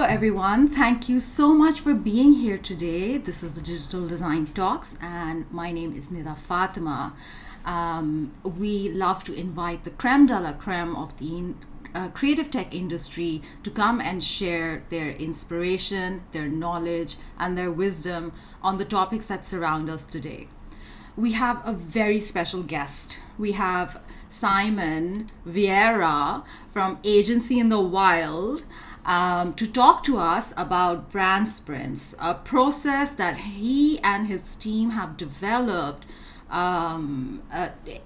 everyone. Thank you so much for being here today. This is the Digital Design Talks, and my name is Nida Fatima. We love to invite the creme de la creme of the creative tech industry to come and share their inspiration, their knowledge, and their wisdom on the topics that surround us today. We have a very special guest. We have Simon Vieira from Agency in the Wild to talk to us about brand sprints, a process that he and his team have developed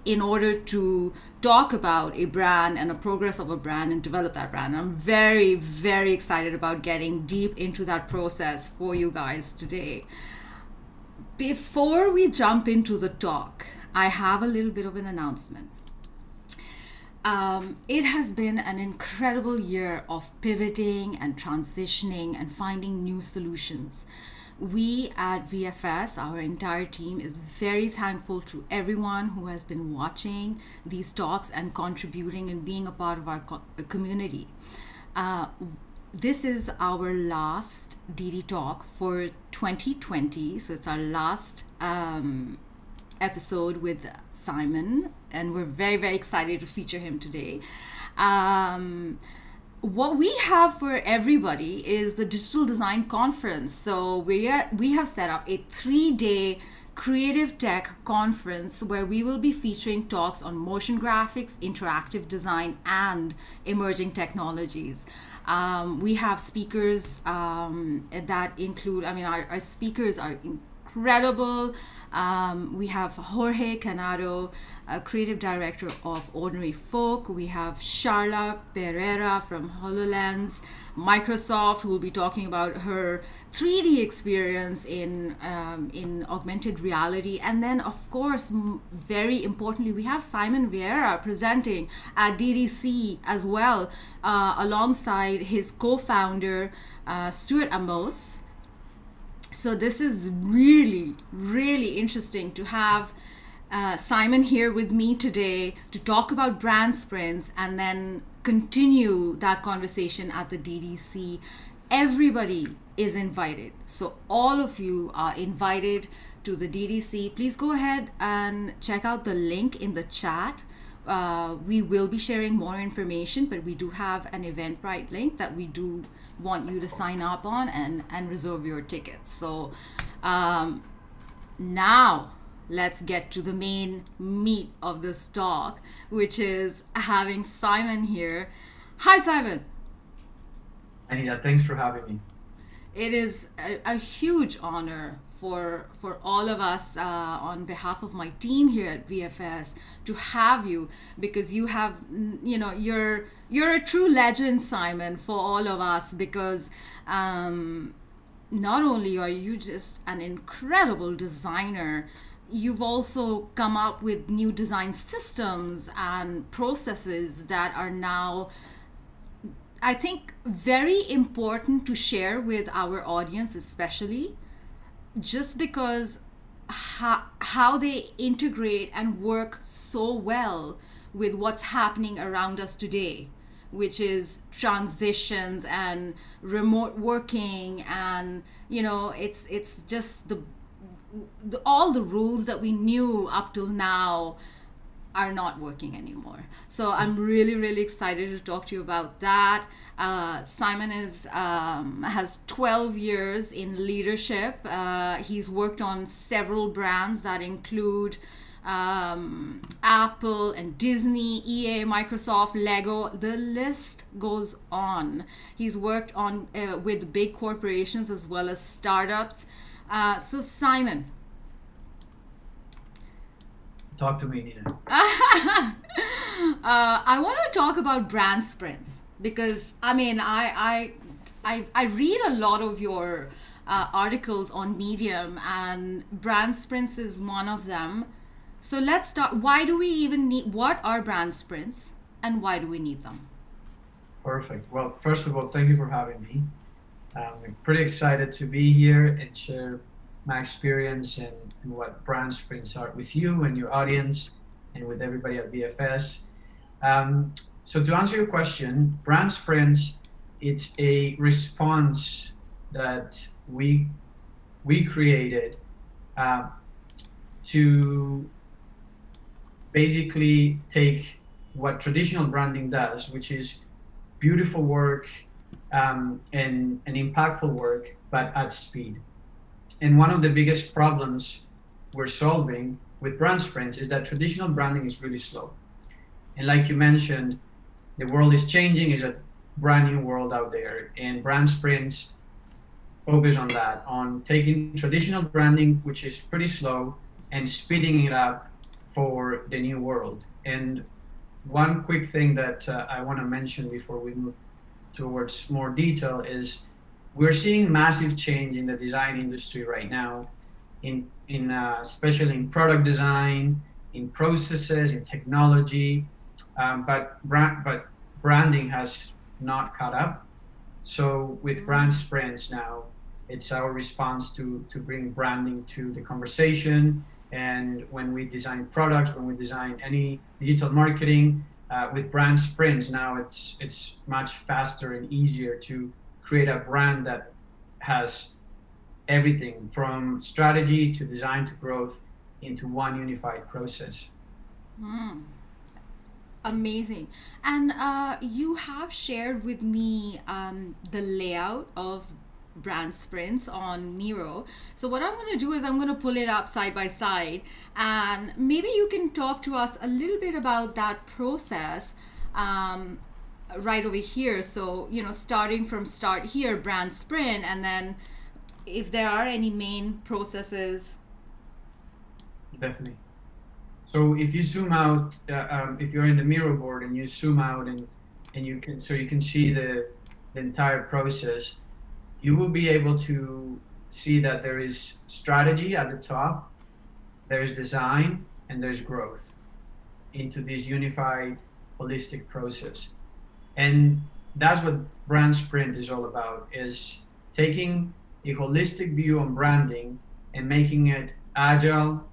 in order to talk about a brand and a progress of a brand and develop that brand. I'm very, very excited about getting deep into that process for you guys today. Before we jump into the talk, I have a little bit of an announcement. It has been an incredible year of pivoting and transitioning and finding new solutions. We at VFS, our entire team, is very thankful to everyone who has been watching these talks and contributing and being a part of our community. This is our last DD Talk for 2020, so it's our last episode with Simon, and we're very, very excited to feature him today. What we have for everybody is the Digital Design Conference. So we have set up a 3-day creative tech conference where we will be featuring talks on motion graphics, interactive design, and emerging technologies. We have speakers that include, our speakers are incredible. We have Jorge Canado, creative director of Ordinary Folk. We have Charla Pereira from HoloLens, Microsoft, who will be talking about her 3D experience in augmented reality. And then, of course, very importantly, we have Simon Vieira presenting at DDC as well, alongside his co-founder, Stuart Amos. So this is really, really interesting to have Simon here with me today to talk about brand sprints and then continue that conversation at the DDC. Everybody is invited. So all of you are invited to the DDC. Please go ahead and check out the link in the chat. We will be sharing more information, but we do have an Eventbrite link that we do want you to sign up on and reserve your tickets. So now let's get to the main meat of this talk, which is having Simon here. Hi, Simon. Anita, thanks for having me. It is a huge honor for all of us on behalf of my team here at VFS to have you, because you have, you're a true legend, Simon, for all of us, because not only are you just an incredible designer, you've also come up with new design systems and processes that are now, I think, very important to share with our audience, especially just because how they integrate and work so well with what's happening around us today, which is transitions and remote working, and it's just all the rules that we knew up till now are not working anymore. So I'm really, really excited to talk to you about that. Simon has 12 years in leadership. He's worked on several brands that include Apple and Disney, EA, Microsoft, Lego. The list goes on. He's worked on with big corporations as well as startups. So Simon, talk to me, Nina. I want to talk about brand sprints because I read a lot of your articles on Medium, and brand sprints is one of them. So let's start. Why do we even need? What are brand sprints, and why do we need them? Perfect. Well, first of all, thank you for having me. I'm pretty excited to be here and share my experience and what brand sprints are with you and your audience and with everybody at VFS. So to answer your question, brand sprints it's a response that we created uh, to basically take what traditional branding does, which is beautiful work and impactful work, but at speed. And one of the biggest problems we're solving with brand sprints is that traditional branding is really slow. And like you mentioned, the world is changing, is a brand new world out there. And brand sprints focus on that, on taking traditional branding, which is pretty slow, and speeding it up for the new world. And one quick thing that I want to mention before we move towards more detail is we're seeing massive change in the design industry right now, especially in product design, in processes, in technology, but branding has not caught up. So with brand sprints now, it's our response to bring branding to the conversation. And when we design products, when we design any digital marketing, with brand sprints now, it's much faster and easier to create a brand that has everything from strategy to design to growth into one unified process. Mm, amazing. And you have shared with me the layout of brand sprints on Miro. So what I'm going to do is I'm going to pull it up side by side, and maybe you can talk to us a little bit about that process right over here. So, starting from start here, brand sprint, and then if there are any main processes. Definitely. So if you zoom out, if you're in the Miro board and you zoom out and you can see the entire process, you will be able to see that there is strategy at the top, there's design, and there's growth into this unified holistic process. And that's what brand sprint is all about, is taking a holistic view on branding and making it agile,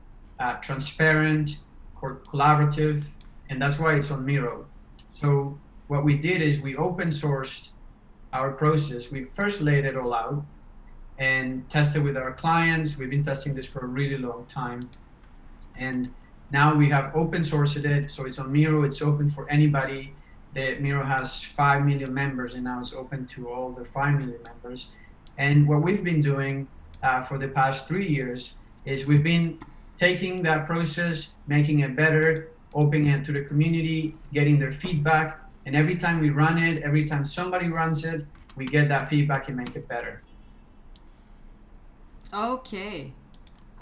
transparent, collaborative, and that's why it's on Miro. So what we did is we open sourced our process. We first laid it all out and tested with our clients. We've been testing this for a really long time. And now we have open sourced it. So it's on Miro. It's open for anybody. The Miro has 5 million members, and now it's open to all the 5 million members. And what we've been doing for the past 3 years is we've been taking that process, making it better, opening it to the community, getting their feedback. And every time we run it, every time somebody runs it, we get that feedback and make it better. Okay.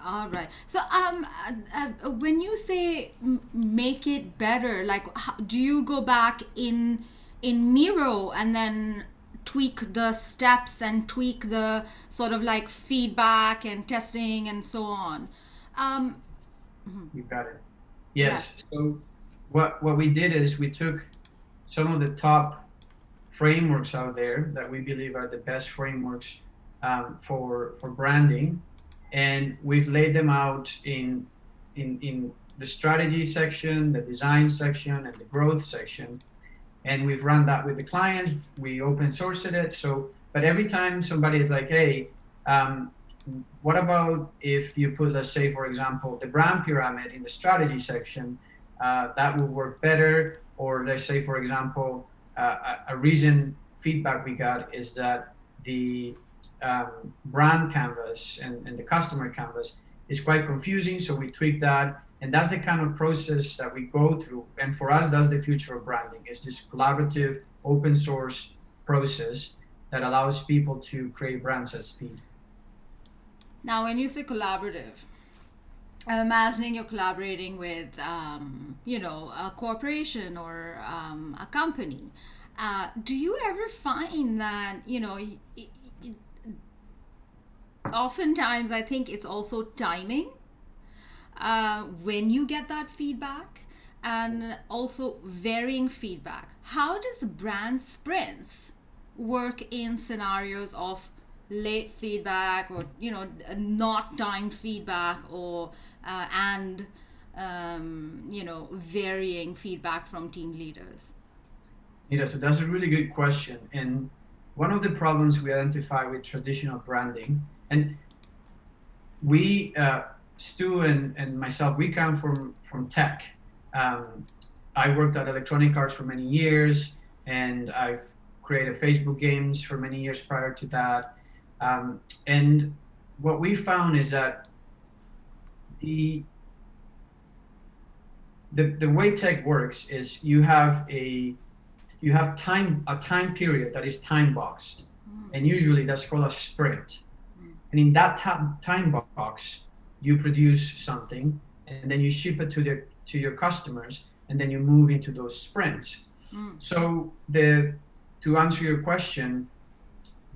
All right. So, when you say make it better, like, do you go back in Miro and then tweak the steps and tweak the sort of like feedback and testing and so on? Um, You got it. yes. Yes. So what we did is we took some of the top frameworks out there that we believe are the best frameworks for branding, and we've laid them out in the strategy section, the design section, and the growth section. And we've run that with the clients. We open sourced it. So, but every time somebody is like, hey, what about if you put, let's say, for example, the brand pyramid in the strategy section, that will work better. Or let's say, for example, a recent feedback we got is that the brand canvas and the customer canvas is quite confusing. So we tweak that. And that's the kind of process that we go through. And for us, that's the future of branding. It's this collaborative, open source process that allows people to create brands at speed. Now, when you say collaborative, I'm imagining you're collaborating with, a corporation or a company. Do you ever find that, oftentimes I think it's also timing when you get that feedback, and also varying feedback. How does brand sprints work in scenarios of late feedback, or not timed feedback, or varying feedback from team leaders? So that's a really good question. And one of the problems we identify with traditional branding, and we, Stu and myself, we come from tech. Um, I worked at Electronic Arts for many years, and I've created Facebook games for many years prior to that. And what we found is that the the way tech works is you have a time period that is time boxed, and usually that's called a sprint. And in that time box, you produce something, and then you ship it to your customers, and then you move into those sprints. So to answer your question,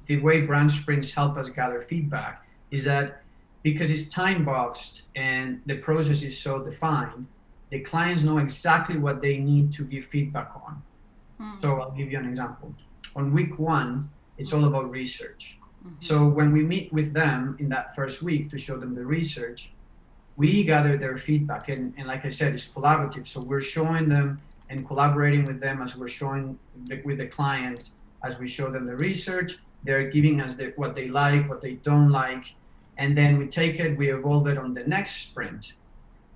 the way brand sprints help us gather feedback is that because it's time boxed and the process is so defined, the clients know exactly what they need to give feedback on. So I'll give you an example. On week 1, it's all about research. So when we meet with them in that first week to show them the research, we gather their feedback. And like I said, it's collaborative. So we're showing them and collaborating with them as we're showing with the client, as we show them the research. They're giving us what they like, what they don't like. And then we take it, we evolve it on the next sprint.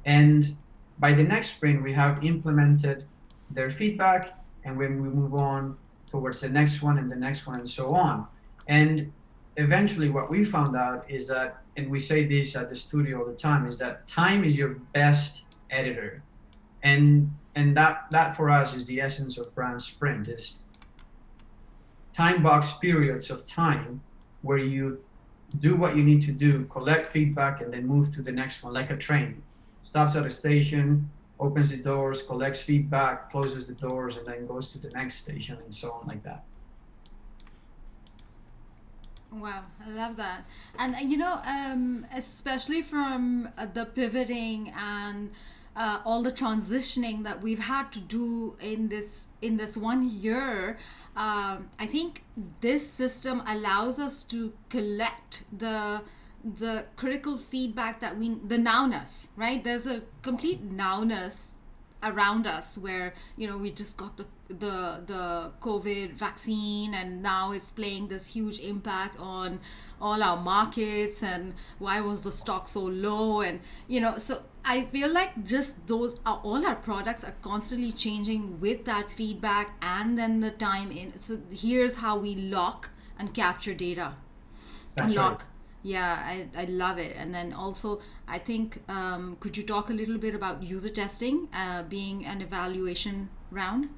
And by the next sprint, we have implemented their feedback, and when we move on towards the next one and the next one and so on. And eventually what we found out is that, and we say this at the studio all the time, is that time is your best editor. And that for us is the essence of brand sprint, is time box periods of time where you do what you need to do, collect feedback, and then move to the next one, like a train. Stops at a station, opens the doors, collects feedback, closes the doors, and then goes to the next station, and so on, like that. Wow, I love that. And especially from the pivoting and all the transitioning that we've had to do in this 1 year, I think this system allows us to collect the critical feedback that the nowness, right? There's a complete nowness around us where we just got the COVID vaccine, and now it's playing this huge impact on all our markets, and why was the stock so low, and so I feel like just those are all our products are constantly changing with that feedback, and then the time in. So here's how we lock and capture data. That's Lock. right. Yeah, I love it. And then also, I think, could you talk a little bit about user testing being an evaluation round?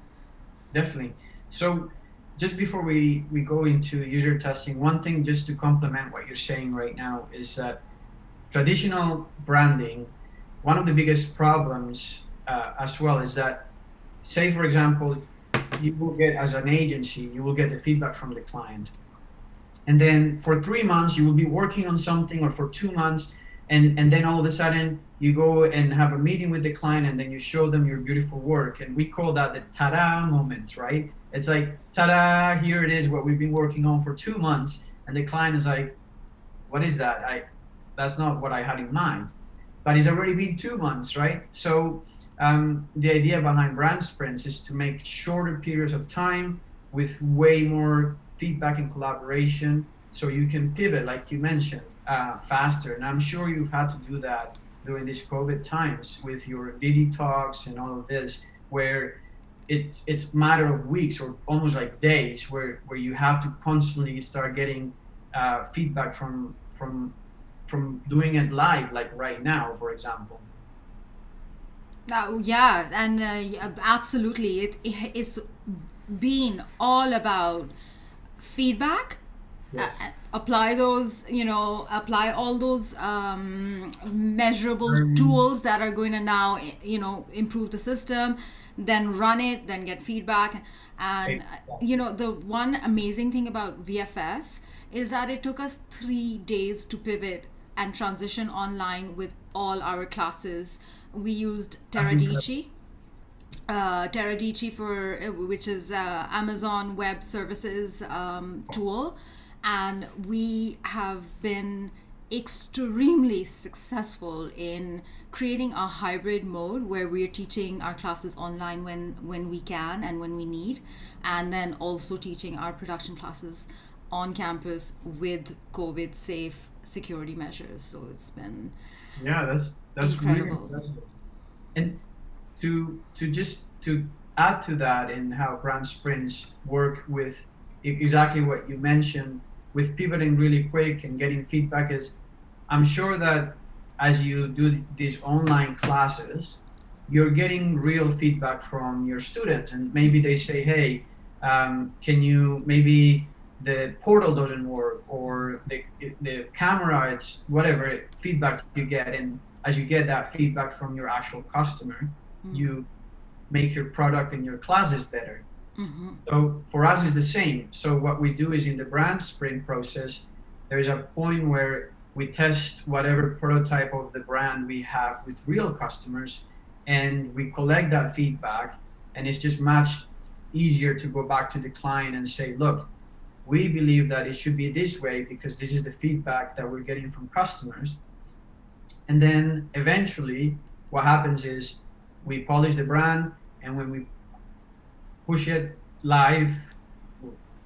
Definitely. So just before we go into user testing, one thing just to complement what you're saying right now is that traditional branding, one of the biggest problems as well is that, say for example, you will get, as an agency, you will get the feedback from the client. And then for 3 months, you will be working on something, or for 2 months, and then all of a sudden you go and have a meeting with the client, and then you show them your beautiful work. And we call that the ta-da moment, right? It's like, ta-da, here it is, what we've been working on for 2 months. And the client is like, what is that? That's not what I had in mind. But it's already been 2 months, right? So the idea behind brand sprints is to make shorter periods of time with way more feedback and collaboration, so you can pivot, like you mentioned, faster. And I'm sure you've had to do that during these COVID times with your DD talks and all of this, where it's matter of weeks or almost like days where you have to constantly start getting feedback from doing it live, like right now, for example. Yeah, and absolutely, it's been all about feedback. Yes. Apply all those measurable tools that are going to now improve the system, then run it, then get feedback. And the one amazing thing about VFS is that it took us 3 days to pivot and transition online with all our classes. We used Teradici for which is Amazon Web Services tool, and we have been extremely successful in creating a hybrid mode where we're teaching our classes online when we can and when we need, and then also teaching our production classes on campus with COVID safe security measures. So it's been Yeah, that's really incredible. impressive. And to add to that in how brand sprints work with exactly what you mentioned with pivoting really quick and getting feedback is I'm sure that as you do these online classes, you're getting real feedback from your students, and maybe they say, "Hey, can you maybe the portal doesn't work, or the camera, it's whatever feedback you get." And as you get that feedback from your actual customer, you make your product and your classes better. So for us, it's the same. So what we do is in the brand sprint process, there's a point where we test whatever prototype of the brand we have with real customers, and we collect that feedback, and it's just much easier to go back to the client and say, look, we believe that it should be this way because this is the feedback that we're getting from customers. And then eventually what happens is we polish the brand, and when we push it live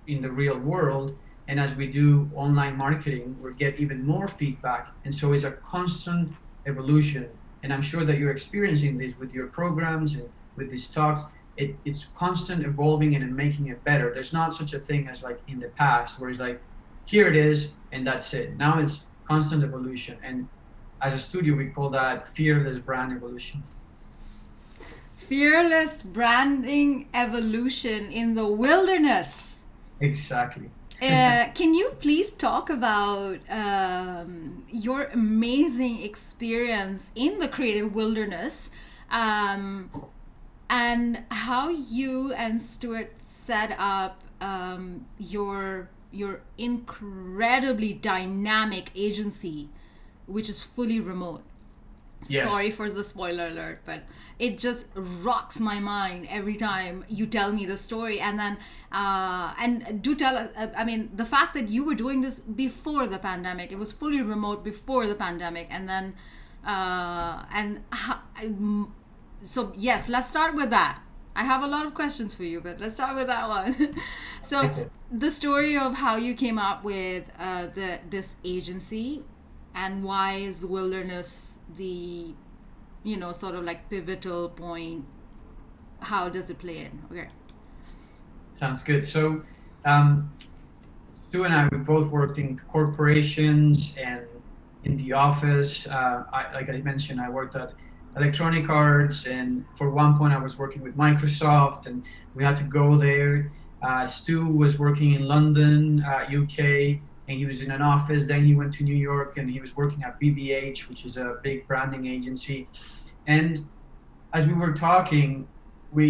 in the real world, and as we do online marketing, we get even more feedback. And so it's a constant evolution. And I'm sure that you're experiencing this with your programs and with these talks. It's constant evolving and making it better. There's not such a thing as like in the past where it's like, here it is, and that's it. Now it's constant evolution. And as a studio, we call that fearless brand evolution. Fearless branding evolution in the wilderness. Exactly. Can you please talk about your amazing experience in the creative wilderness, and how you and Stuart set up your incredibly dynamic agency, which is fully remote? Yes. Sorry for the spoiler alert, but it just rocks my mind every time you tell me the story. And then and do tell us, I mean, the fact that you were doing this before the pandemic, it was fully remote before the pandemic, and then so yes, let's start with that. I have a lot of questions for you, but let's start with that one. So Okay. the story of how you came up with this agency, and why is the wilderness the, sort of like pivotal point? How does it play in? Okay. Sounds good. So, Stu and I, we both worked in corporations and in the office. Like I mentioned, I worked at Electronic Arts, and for one point I was working with Microsoft, and we had to go there. Stu was working in London, UK, and he was in an office. Then he went to New York, and he was working at BBH, which is a big branding agency. And as we were talking, we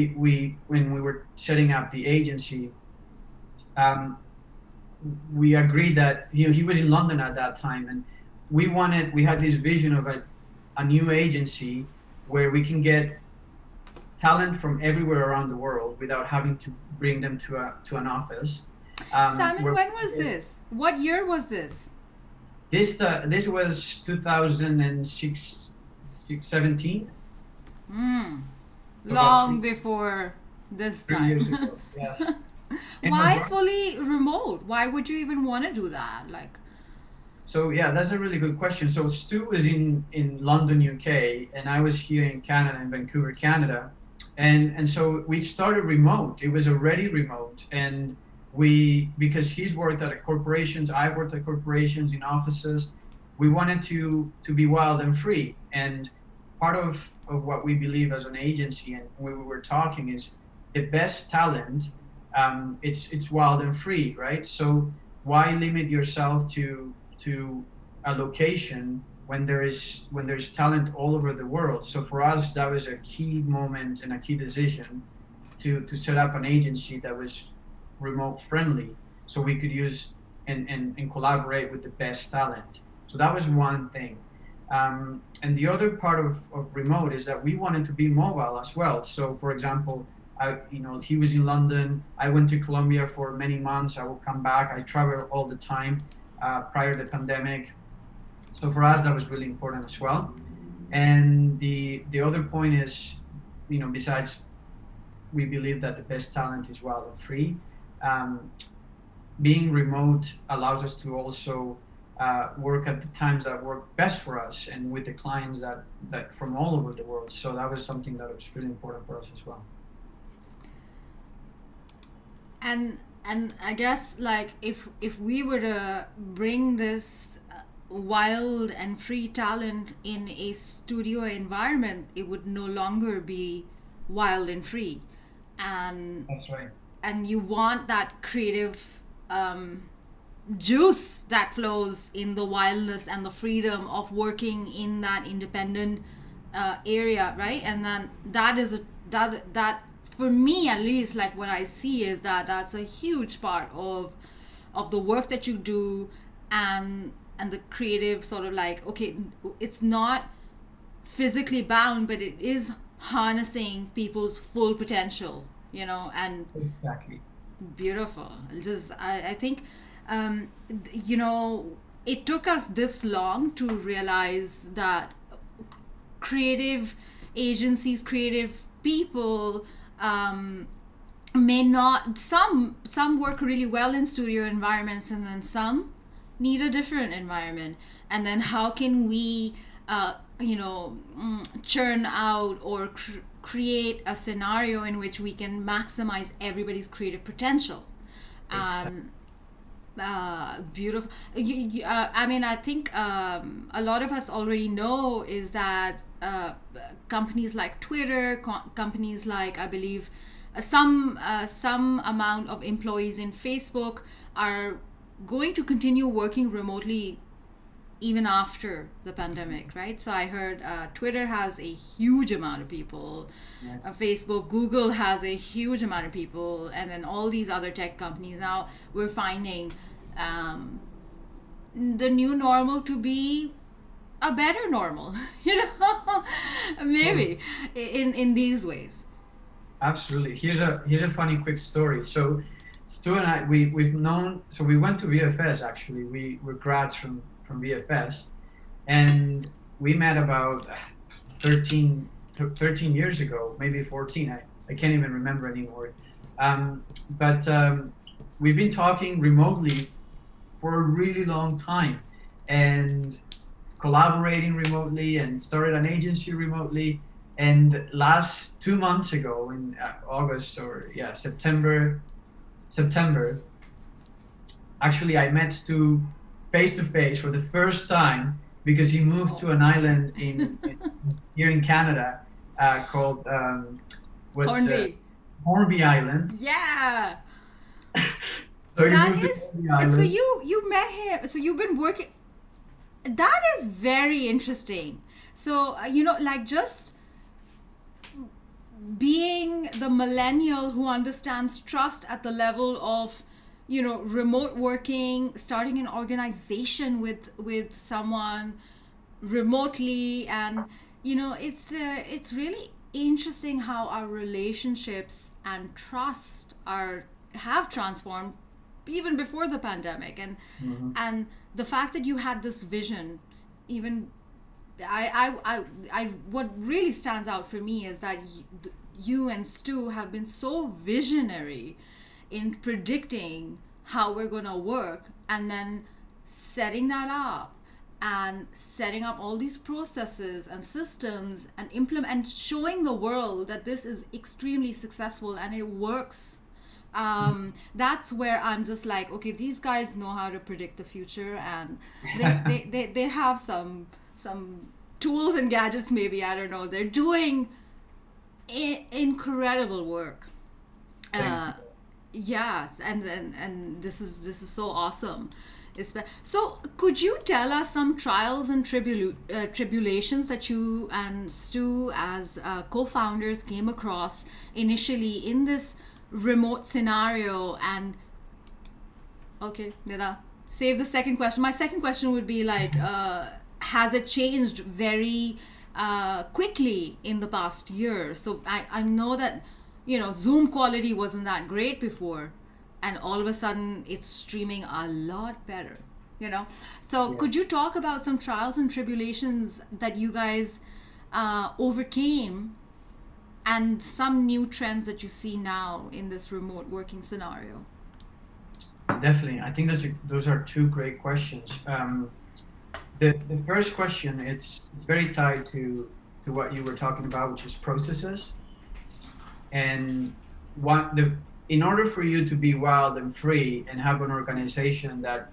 when we were setting up the agency, we agreed that he was in London at that time, and we had this vision of a new agency where we can get talent from everywhere around the world without having to bring them to an office. Simon, when was this? What year was this? This was 2006, 17. Long before this 3 years time. ago. Yes. And Why fully remote? Why would you even want to do that? Like, So yeah, that's a really good question. So Stu was in London, UK, and I was here in Canada, in Vancouver, Canada, and so we started remote. It was already remote, and because he's worked at corporations, I've worked at corporations in offices. We wanted to be wild and free, and part of what we believe as an agency, and when we were talking, is the best talent. It's wild and free, right? So why limit yourself to a location when there's talent all over the world? So for us, that was a key moment and a key decision to set up an agency that was remote friendly, so we could use and collaborate with the best talent. So that was one thing. And the other part of remote is that we wanted to be mobile as well. So for example, he was in London, I went to Colombia for many months, I will come back, I travel all the time prior to the pandemic. So for us, that was really important as well. And the other point is, besides we believe that the best talent is wild and free. Um, Being remote allows us to also work at the times that work best for us and with the clients that from all over the world. So that was something that was really important for us as well. And I guess like if we were to bring this wild and free talent in a studio environment, it would no longer be wild and free, and That's right. you want that creative juice that flows in the wildness and the freedom of working in that independent area, right? And then that is that for me at least, like what I see is that that's a huge part of the work that you do, and the creative sort of like, okay, it's not physically bound, but it is harnessing people's full potential, and Exactly. beautiful. Just I think um, you know it took us this long to realize that creative agencies, creative people, um, may not, some work really well in studio environments, and then some need a different environment. And then how can we churn out or create a scenario in which we can maximize everybody's creative potential. Exactly. um, Beautiful. I mean, I think a lot of us already know is that companies like Twitter, companies like, I believe, some amount of employees in Facebook are going to continue working remotely even after the pandemic, right? So I heard Twitter has a huge amount of people, Yes. Facebook, Google has a huge amount of people, and then all these other tech companies. Now we're finding um, the new normal to be a better normal, Well, maybe in these ways. absolutely. Here's a funny quick story. So Stu and I, we've known. So we went to VFS actually. We were grads from VFS, and we met about 13 years ago, maybe 14. I can't even remember anymore. But we've been talking remotely for a really long time, and collaborating remotely, and started an agency remotely. And last 2 months ago, in August, or yeah, September, actually I met Stu face to face for the first time because he moved to an island here in Canada called what's Hornby. Hornby Island. Yeah. So he That moved to is, Hornby so Island. you met him. So you've been working. That is very interesting. So like just being the millennial who understands trust at the level of remote working, starting an organization with someone remotely. And it's really interesting how our relationships and trust are have transformed even before the pandemic. And Mhm. the fact that you had this vision, even I what really stands out for me is that you and Stu have been so visionary in predicting how we're going to work, and then setting that up, and setting up all these processes and systems, and implement and showing the world that this is extremely successful and it works. That's where I'm just like, okay, these guys know how to predict the future, and they have some tools and gadgets, maybe, I don't know. They're doing incredible work. Thanks. uh, yes, and this is so awesome. So could you tell us some trials and tribulations that you and Stu as co-founders came across initially in this remote scenario? And okay, Nida, save the second question. My second question would be like, has it changed very quickly in the past year? So I know that Zoom quality wasn't that great before, and all of a sudden it's streaming a lot better. So Yeah. could you talk about some trials and tribulations that you guys overcame, and some new trends that you see now in this remote working scenario? Definitely. I think those are two great questions. The first question, it's very tied to what you were talking about, which is processes. And what the in order for you to be wild and free and have an organization that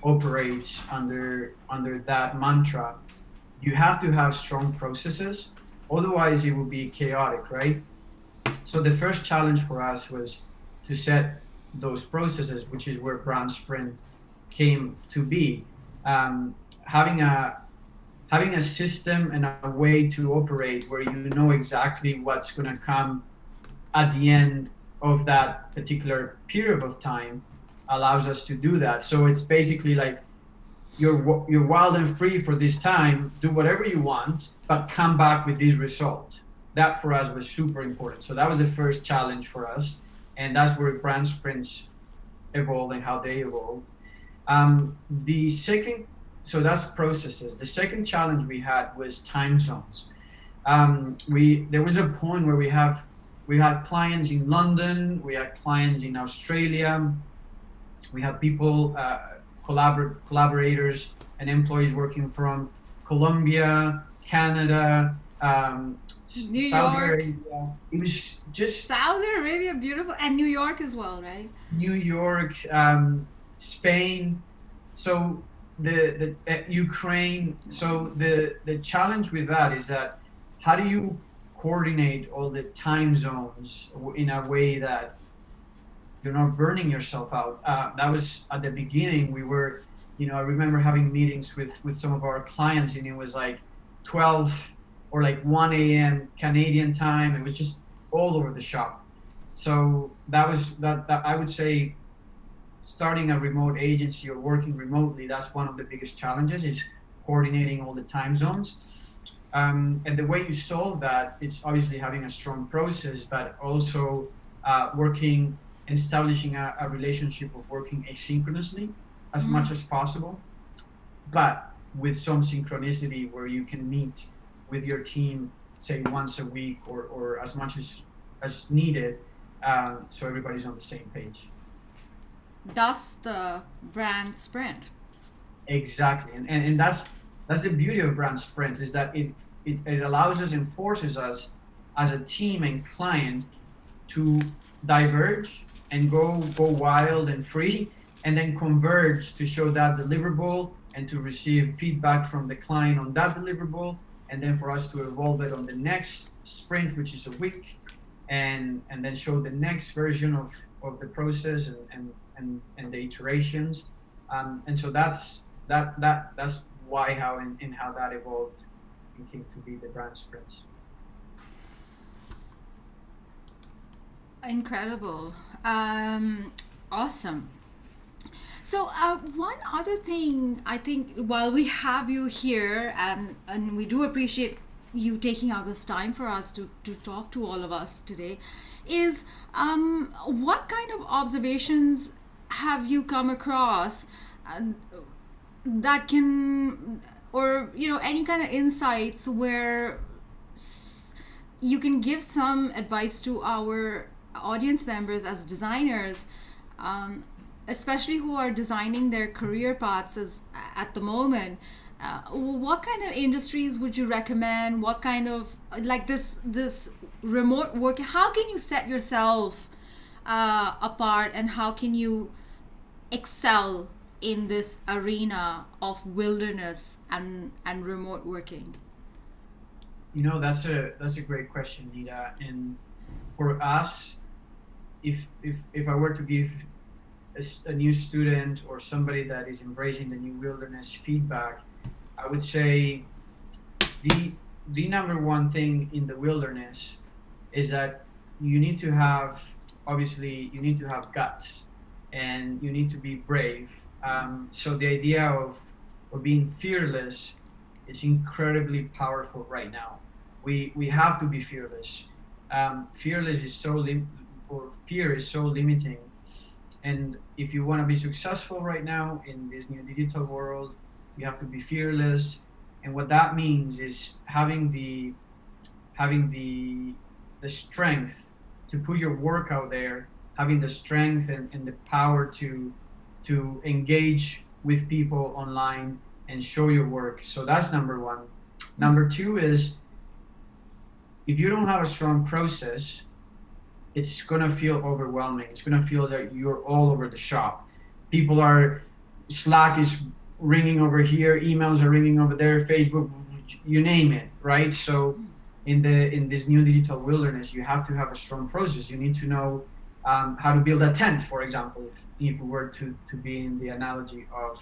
operates under that mantra, you have to have strong processes. Otherwise, it will be chaotic, right? So the first challenge for us was to set those processes, which is where Brand Sprint came to be. Um, having a having a system and a way to operate where you know exactly what's going to come at the end of that particular period of time allows us to do that. So it's basically like you're wild and free for this time, do whatever you want, but come back with this result. That for us was super important. So that was the first challenge for us, and that's where brand sprints evolved and how they evolved. The second, so that's processes. The second challenge we had was time zones. We There was a point where we had clients in London, we had clients in Australia, we had people, collaborators and employees working from Colombia, Canada, New Saudi York. Arabia. It was just Saudi Arabia, beautiful, and New York as well, right? New York, Spain, so the Ukraine. So the challenge with that is that how do you coordinate all the time zones in a way that you're not burning yourself out? That was at the beginning. We were, I remember having meetings with some of our clients, and it was like 12 or like 1 a.m. Canadian time. It was just all over the shop. So that I would say, starting a remote agency or working remotely, that's one of the biggest challenges, is coordinating all the time zones. And the way you solve that, it's obviously having a strong process, but also working and establishing a relationship of working asynchronously as much as possible, but with some synchronicity where you can meet with your team, say once a week or as much as needed, so everybody's on the same page. Thus the brand sprint. Exactly, and that's the beauty of brand sprint, is that it allows us and forces us as a team and client to diverge and go wild and free, and then converge to show that deliverable and to receive feedback from the client on that deliverable, and then for us to evolve it on the next sprint, which is a week, and then show the next version of the process and the iterations. And so that's why how that evolved and came to be the brand sprints. Incredible. Awesome. So, one other thing, I think, while we have you here, and we do appreciate you taking out this time for us to talk to all of us today, is what kind of observations have you come across that can, or, any kind of insights where you can give some advice to our audience members as designers, especially who are designing their career paths at the moment. What kind of industries would you recommend? What kind of, like, this remote work? How can you set yourself apart, and how can you excel in this arena of wilderness and remote working? That's a great question, Nita. And for us, if I were to give a new student or somebody that is embracing the new wilderness feedback, I would say the number one thing in the wilderness is that you need to have, obviously, you need to have guts, and you need to be brave. So the idea of being fearless is incredibly powerful right now. We have to be fearless. Fearless is or fear is so limiting. And if you want to be successful right now in this new digital world, you have to be fearless. And what that means is having the strength to put your work out there, having the strength and the power to engage with people online and show your work. So that's number one. Number two is, if you don't have a strong process, it's gonna feel overwhelming. It's gonna feel that you're all over the shop. People are, Slack is ringing over here, emails are ringing over there, Facebook, you name it, right? So in this new digital wilderness, you have to have a strong process. You need to know how to build a tent, for example, if we were to be in the analogy of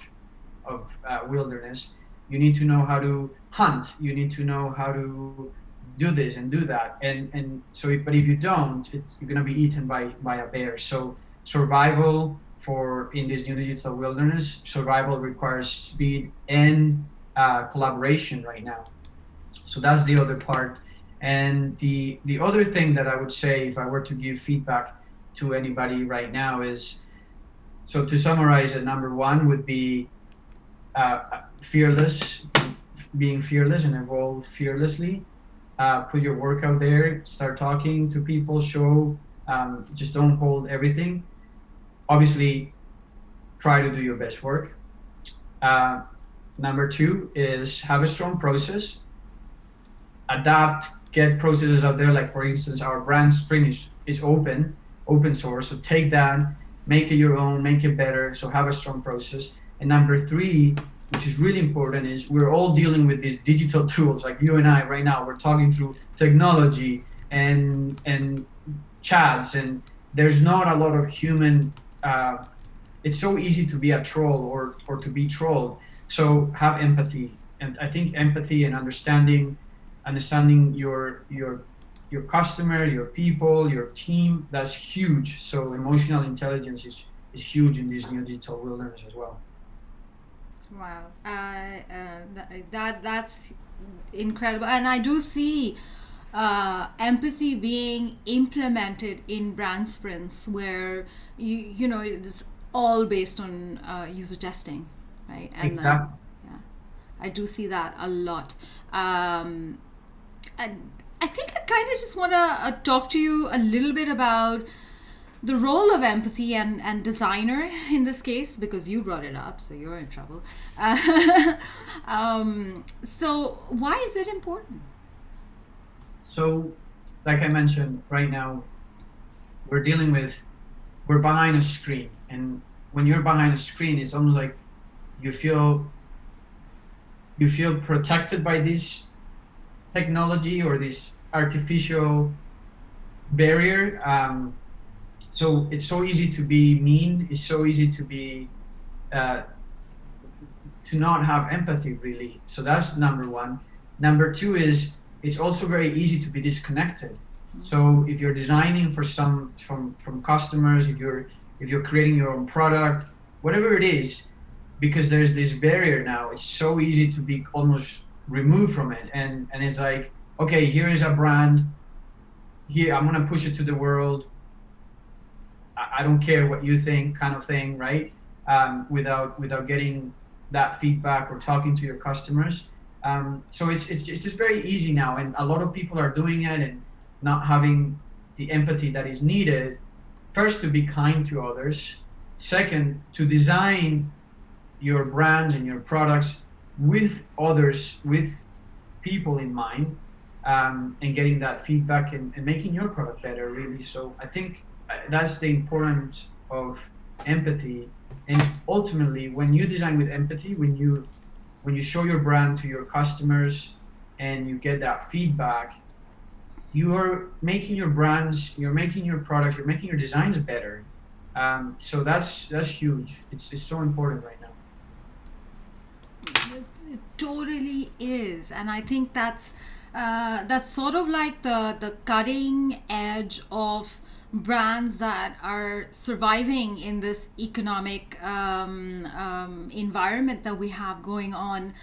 wilderness. You need to know how to hunt. You need to know how to do this and do that. And so, but if you don't, you're going to be eaten by a bear. So survival in this new digital wilderness, survival requires speed and collaboration right now. So that's the other part. And the other thing that I would say, if I were to give feedback to anybody right now, is, so to summarize it, number one would be being fearless and evolve fearlessly. Put your work out there, start talking to people, show, just don't hold everything. Obviously, try to do your best work. Number two is have a strong process. Adapt, get processes out there. Like, for instance, our brand sprint is open source. So take that, make it your own, make it better. So have a strong process. And number three, which is really important, is we're all dealing with these digital tools. Like you and I right now, we're talking through technology and chats, and there's not a lot of human. It's so easy to be a troll or to be trolled. So have empathy, and I think empathy and understanding your customers, your people, your team, that's huge. So emotional intelligence is huge in this new digital wilderness as well. Wow, that's incredible, and I do see empathy being implemented in brand sprints where you know it's all based on user testing, right? And Exactly. yeah, I do see that a lot. And I think I kind of just want to talk to you a little bit about the role of empathy and designer in this case, because you brought it up, so you're in trouble. So why is it important? So, like I mentioned, right now we're behind a screen, and when you're behind a screen, it's almost like you feel protected by this technology or this artificial barrier. So it's so easy to be mean. It's so easy to be to not have empathy, really. So that's number one. Number two is, it's also very easy to be disconnected. So if you're designing for from customers, if you're creating your own product, whatever it is, because there's this barrier now, it's so easy to be almost removed from it. And it's like, okay, here is a brand. Here, I'm gonna push it to the world. I don't care what you think, kind of thing, right? Without getting that feedback or talking to your customers. So it's just very easy now, and a lot of people are doing it and not having the empathy that is needed. First, to be kind to others. Second, to design your brands and your products with others, with people in mind, and getting that feedback and making your product better, really. So I think that's the importance of empathy. And ultimately, when you design with empathy, when you show your brand to your customers and you get that feedback, you are making your brands, you're making your products, you're making your designs better. So that's huge. It's so important right now. It totally is, and I think that's sort of like the cutting edge of brands that are surviving in this economic environment that we have going on,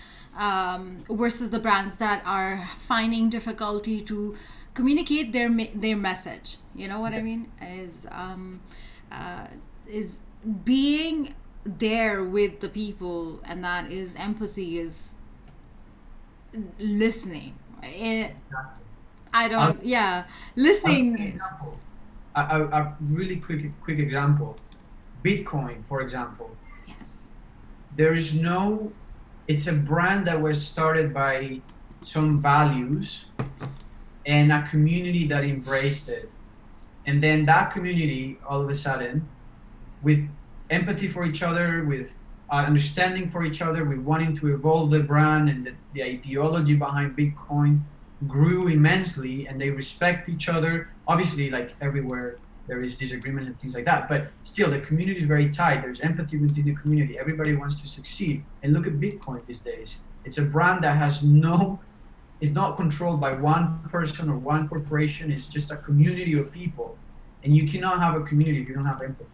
versus the brands that are finding difficulty to communicate their message. You know what I mean? Is being there with the people, and that is empathy, is listening. Exactly. I I'll, don't, yeah, I'll give listening you an is, example. A really quick example. Bitcoin, for example. yes. There is no, it's a brand that was started by some values and a community that embraced it. And then that community, all of a sudden, with empathy for each other, with understanding for each other, with wanting to evolve the brand and the ideology behind Bitcoin grew immensely, and they respect each other. Obviously, like everywhere, there is disagreements and things like that, but still, the community is very tight. There's empathy within the community. Everybody wants to succeed. And look at Bitcoin these days. It's a brand that has no, it's not controlled by one person or one corporation. It's just a community of people. And you cannot have a community if you don't have empathy.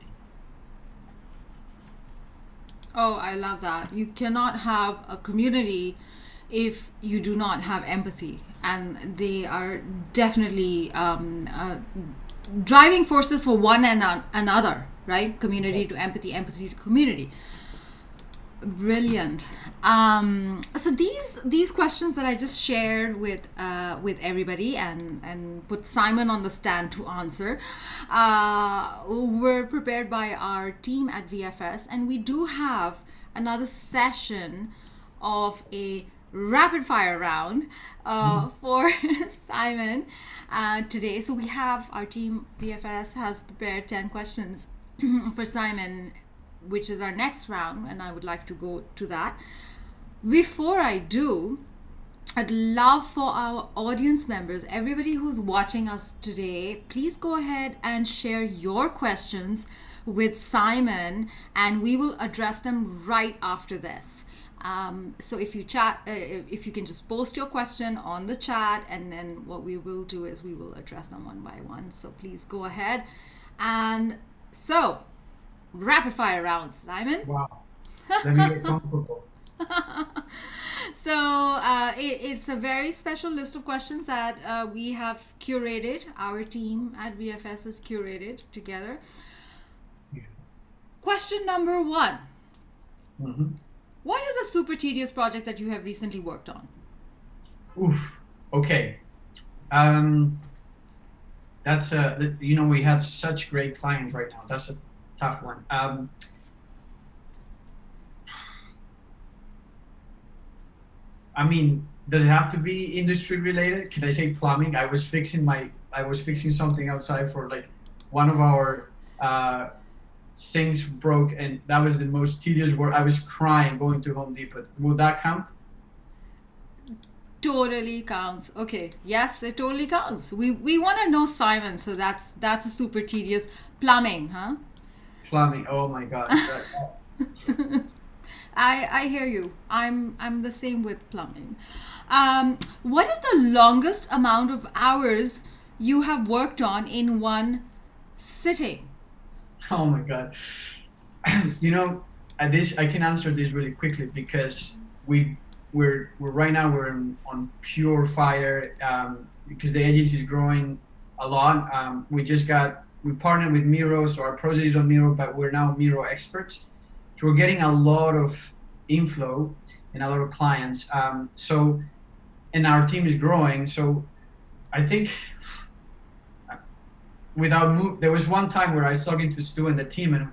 Oh, I love that. You cannot have a community if you do not have empathy. And they are definitely driving forces for one and another, right? Community to empathy, empathy to community. Brilliant. So these questions that I just shared with everybody and put Simon on the stand to answer were prepared by our team at VFS, and we do have another session of a rapid fire round for Simon today. So we have our team VFS has prepared 10 questions for Simon, which is our next round, and I would like to go to that. Before I do, I'd love for our audience members, everybody who's watching us today, please go ahead and share your questions with Simon, and we will address them right after this. So if you if you can just post your question on the chat, and then what we will do is we will address them one by one. So please go ahead. And so, rapid fire rounds, Simon. Wow. Let me get comfortable. So it's a very special list of questions that we have curated. Our team at VFS has curated together. Yeah. Question number 1. Mm-hmm. What is a super tedious project that you have recently worked on? Oof. Okay. That's we had such great clients right now. That's a tough one. I mean, does it have to be industry related? Can I say plumbing? I was fixing something outside for like one of our sinks broke, and that was the most tedious work. I was crying going to Home Depot. Would that count? Totally counts. Okay, yes, it totally counts. We want to know Simon, so that's a super tedious plumbing, huh? Plumbing. Oh my God. I hear you. I'm the same with plumbing. What is the longest amount of hours you have worked on in one sitting? Oh my God. I can answer this really quickly because we're right now on pure fire because the agency is growing a lot. We partnered with Miro, so our process is on Miro, but we're now Miro experts. So we're getting a lot of inflow and a lot of clients. And our team is growing. So I think there was one time where I was talking to Stu and the team, and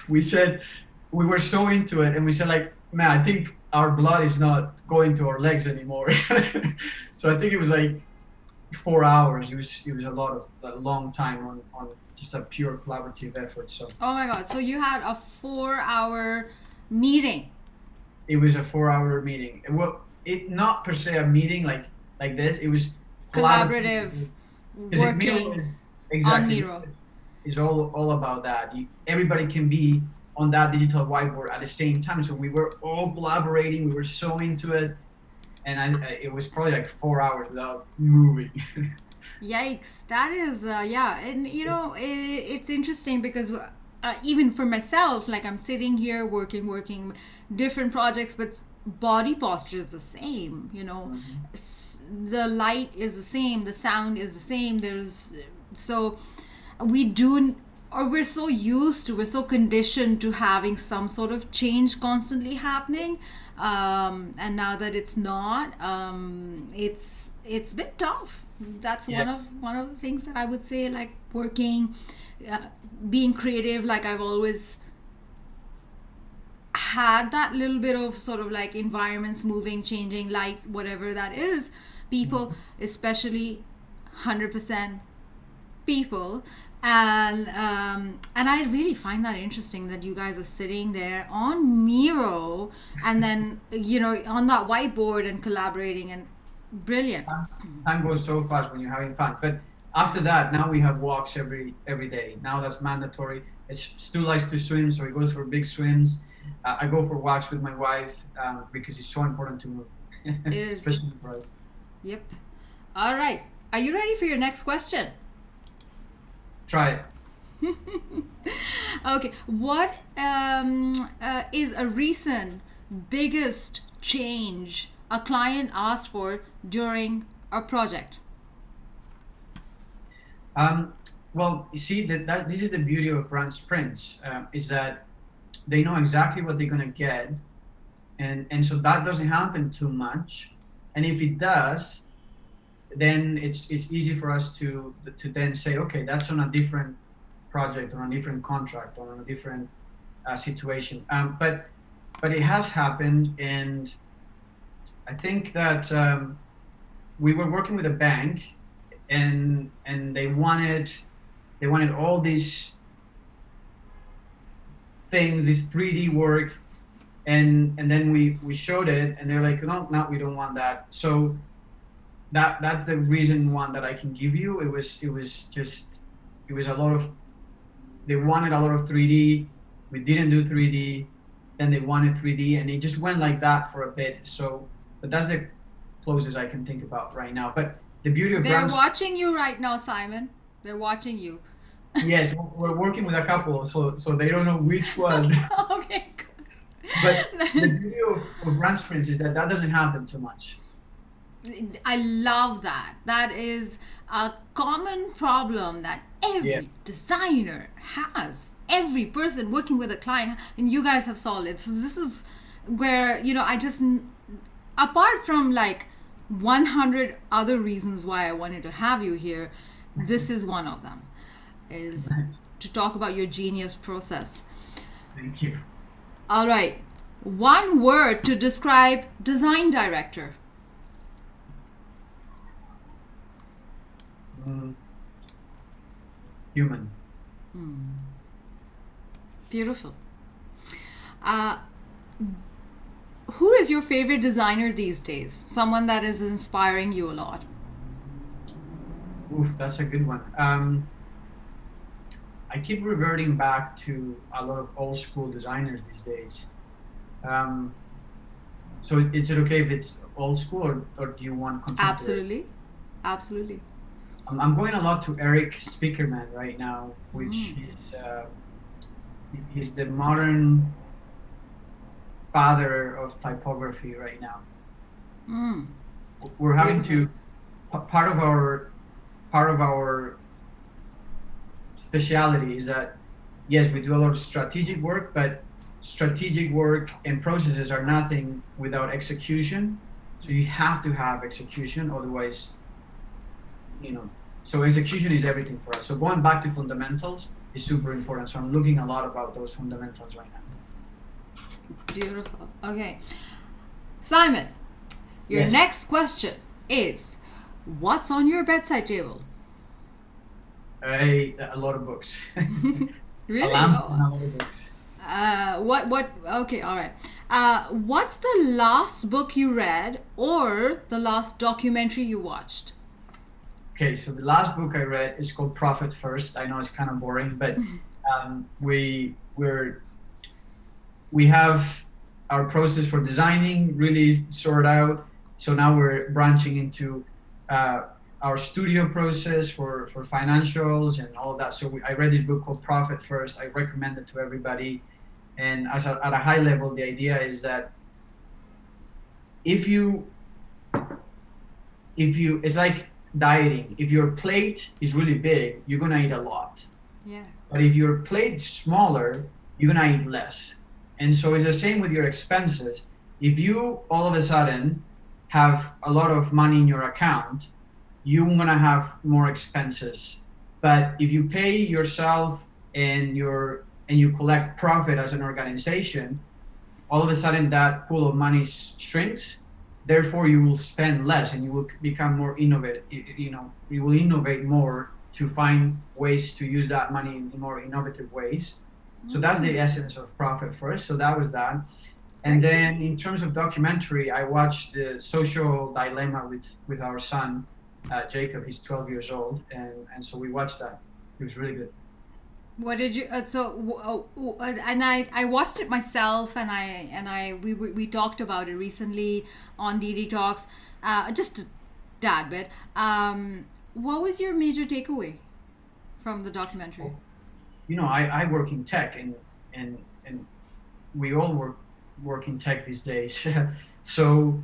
we were so into it, and we said like, man, I think our blood is not going to our legs anymore. So I think it was like 4 hours. It was a long time on just a pure collaborative effort. So Oh my God! So you had a 4-hour meeting. it was a 4-hour meeting. Well, it not per se a meeting like this. It was Collaborative because Miro working is on exactly Miro. is all about that. Everybody can be on that digital whiteboard at the same time. So we were all collaborating. We were so into it, and it was probably like 4 hours without moving. Yikes! That is yeah, and it's interesting because even for myself, like I'm sitting here working different projects, but body posture is the same. The light is the same, the sound is the same. So we do or we're so conditioned to having some sort of change constantly happening, and now that it's not, it's a bit tough. That's Yes. one of the things that I would say, like working, uh, being creative. Like I've always had that little bit of sort of like environments moving, changing, light, whatever that is. People, especially 100% people, and I really find that interesting that you guys are sitting there on Miro and then on that whiteboard and collaborating, and brilliant. Time goes so fast when you're having fun. But after that, now we have walks every day. Now that's mandatory. It's Stu likes to swim, so he goes for big swims. I go for walks with my wife because it's so important to move, It is. especially for us. Yep. All right, are you ready for your next question? Try it. Okay, what is a recent biggest change a client asked for during a project? Well, you see that this is the beauty of brand sprints, is that they know exactly what they're gonna get, and so that doesn't happen too much. And if it does, then it's easy for us to then say, okay, that's on a different project or on a different contract or on a different situation. But it has happened, and I think that we were working with a bank, and they wanted all these things, this 3D work, and then we showed it, and they're like, no, we don't want that. So that's the reason one that I can give you. It was a lot of, they wanted a lot of 3D. We didn't do 3D. Then they wanted 3D, and it just went like that for a bit. So, but that's the closest I can think about right now. But the beauty of They're brands, watching you right now, Simon. They're watching you. yes, we're working with a couple, so they don't know which one. Okay. But the beauty of brand sprints is that doesn't happen too much. I love that. That is a common problem that every Yeah. designer has. Every person working with a client, and you guys have solved it. So this is where, I just, apart from like 100 other reasons why I wanted to have you here, this is one of them, is Nice. to talk about your genius process. Thank you. All right. One word to describe design director. Human. Beautiful. Uh, who is your favorite designer these days? Someone that is inspiring you a lot. Oof, that's a good one. I keep reverting back to a lot of old school designers these days. So is it okay if it's old school, or do you want contemporary? Absolutely. Absolutely. I'm going a lot to Eric Spiekerman right now, which is he's the modern father of typography right now. Mm. We're having Beautiful. to part of our speciality is that, yes, we do a lot of strategic work, but strategic work and processes are nothing without execution. So you have to have execution, otherwise, so execution is everything for us. So going back to fundamentals is super important. So I'm looking a lot about those fundamentals right now. Beautiful. Okay. Simon, your Yes. next question is, what's on your bedside table? A lot of books. Really? A lamp Oh. and a lot of books. Okay, all right. What's the last book you read or the last documentary you watched? Okay, so the last book I read is called Profit First. I know it's kind of boring, but we have our process for designing really sorted out. So now we're branching into our studio process for financials and all of that. So I read this book called Profit First. I recommend it to everybody. And at a high level, the idea is that if you, it's like dieting. If your plate is really big, you're gonna eat a lot. Yeah. But if your plate's smaller, you're gonna eat less. And so it's the same with your expenses. If you all of a sudden have a lot of money in your account, you're gonna have more expenses. But if you pay yourself and you collect profit as an organization, all of a sudden that pool of money shrinks. Therefore, you will spend less and you will become more innovative. You will innovate more to find ways to use that money in more innovative ways. So that's the essence of profit first. So that was that. And then in terms of documentary, I watched the social dilemma with our son, Jacob. He's 12 years old. And so we watched that. It was really good. What did you? And I watched it myself, and we talked about it recently on DD Talks, just a tad bit. What was your major takeaway from the documentary? I work in tech, and we all work in tech these days. So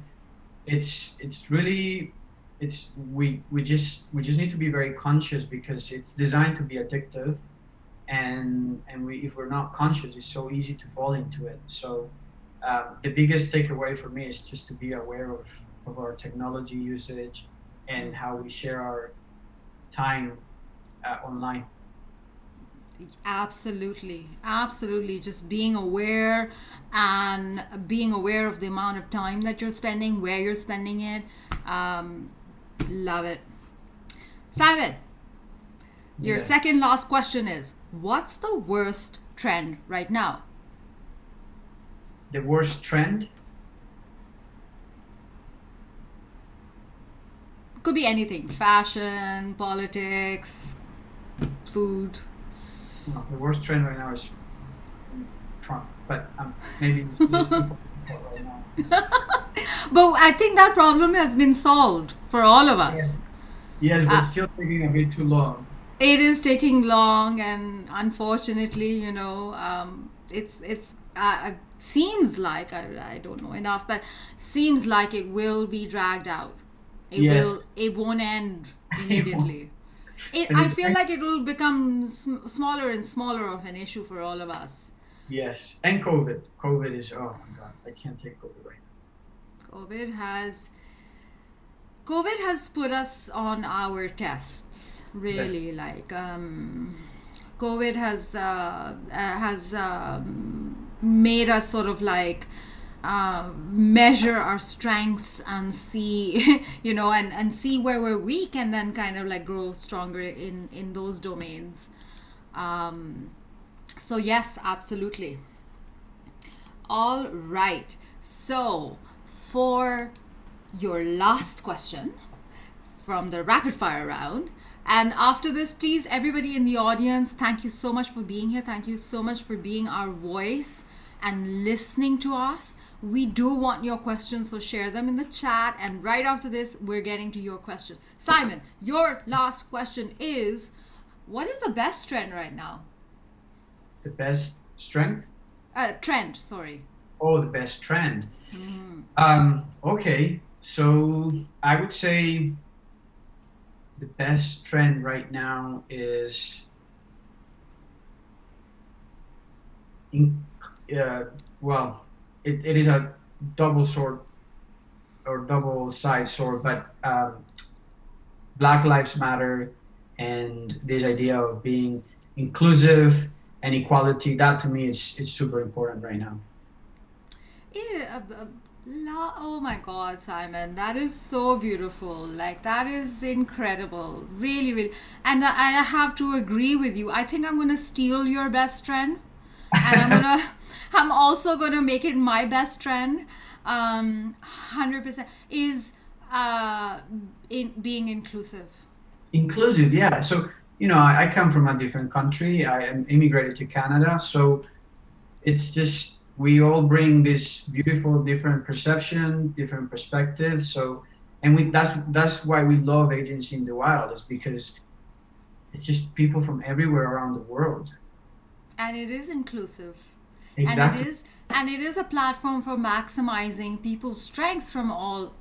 it's really we just need to be very conscious because it's designed to be addictive. And if we're not conscious, it's so easy to fall into it. So the biggest takeaway for me is just to be aware of our technology usage and how we share our time online. Absolutely. Just being aware of the amount of time that you're spending, where you're spending it. Love it. Simon, your second last question is, what's the worst trend right now? The worst trend? Could be anything. Fashion, politics, food. No, the worst trend right now is Trump. But maybe right now. But I think that problem has been solved for all of us. Yes, but still taking a bit too long. It is taking long, and unfortunately, it seems like I don't know enough, but seems like it will be dragged out. It won't end immediately. I feel like it will become smaller and smaller of an issue for all of us. Yes, and COVID is, oh my God, I can't take COVID right now. COVID has put us on our tests, really. Like COVID has made us sort of like measure our strengths and see, and see where we're weak, and then kind of like grow stronger in those domains. So yes, absolutely. All right. So for your last question from the rapid fire round. And after this, please, everybody in the audience, thank you so much for being here. Thank you so much for being our voice and listening to us. We do want your questions, so share them in the chat. And right after this, we're getting to your questions. Simon, your last question is, what is the best trend right now? The best strength? Trend, sorry. Oh, the best trend. Mm-hmm. Okay. So I would say the best trend right now is it is a double sword or double side sword, but Black Lives Matter and this idea of being inclusive and equality, that to me is super important right now. Oh my God, Simon, that is so beautiful. Like, that is incredible. Really, really. And I have to agree with you. I think I'm going to steal your best trend. And I'm also going to make it my best trend. 100% is in being inclusive. Inclusive, yeah. So, I come from a different country. I am immigrated to Canada. So it's just, we all bring this beautiful, different perception, different perspectives. So, and that's why we love Agency in the Wild, is because it's just people from everywhere around the world. And it is inclusive. Exactly. And it is a platform for maximizing people's strengths from all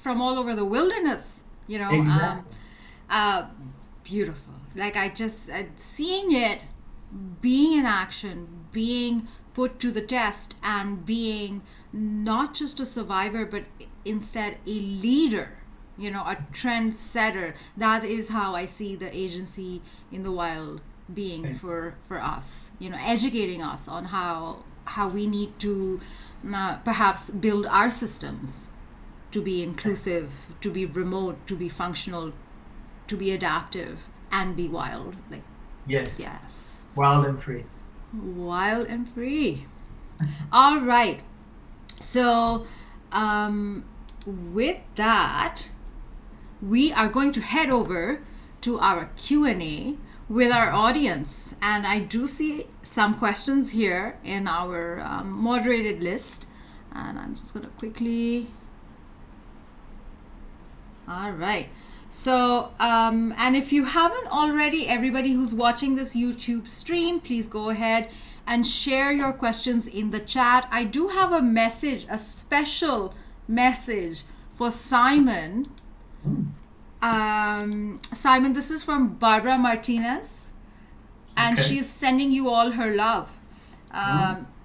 over the wilderness. Exactly. Beautiful. Like, seeing it being in action, being put to the test, and being not just a survivor, but instead a leader, a trendsetter. That is how I see the agency in the wild being for us, educating us on how we need to perhaps build our systems to be inclusive, to be remote, to be functional, to be adaptive, and be wild. Yes. Wild and free. Wild and free. All right. So, with that, we are going to head over to our Q&A with our audience. And I do see some questions here in our moderated list. And I'm just going to quickly... All right. So, and if you haven't already, everybody who's watching this YouTube stream, please go ahead and share your questions in the chat. I do have a message, a special message for Simon. Simon, this is from Barbara Martinez, and she's sending you all her love.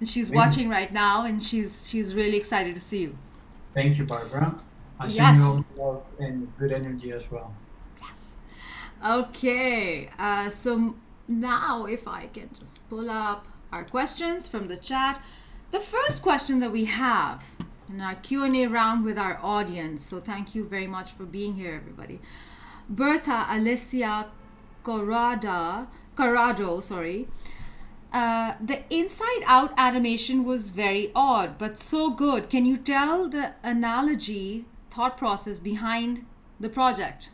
She's watching right now, and she's really excited to see you. Thank you, Barbara. I send you all love and good energy as well. Yes. Okay. So now if I can just pull up our questions from the chat. The first question that we have in our Q&A round with our audience. So thank you very much for being here, everybody. Bertha Alicia Corrado, the Inside Out animation was very odd, but so good. Can you tell the analogy, thought process behind the project?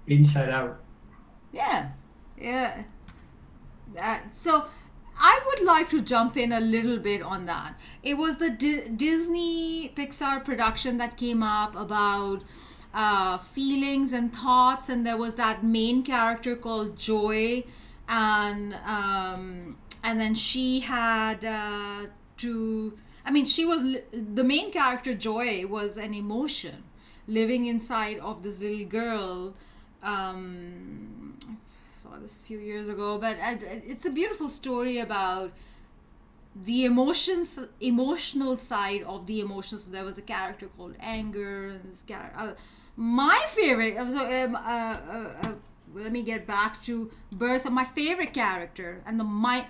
Inside Out. Yeah. So I would like to jump in a little bit on that. It was the Disney Pixar production that came up about feelings and thoughts, and there was that main character called Joy, and then she had the main character Joy was an emotion living inside of this little girl. Saw this a few years ago, but it's a beautiful story about the emotional side of the emotions. So there was a character called Anger, and this character. My favorite. Let me get back to Bertha. My favorite character and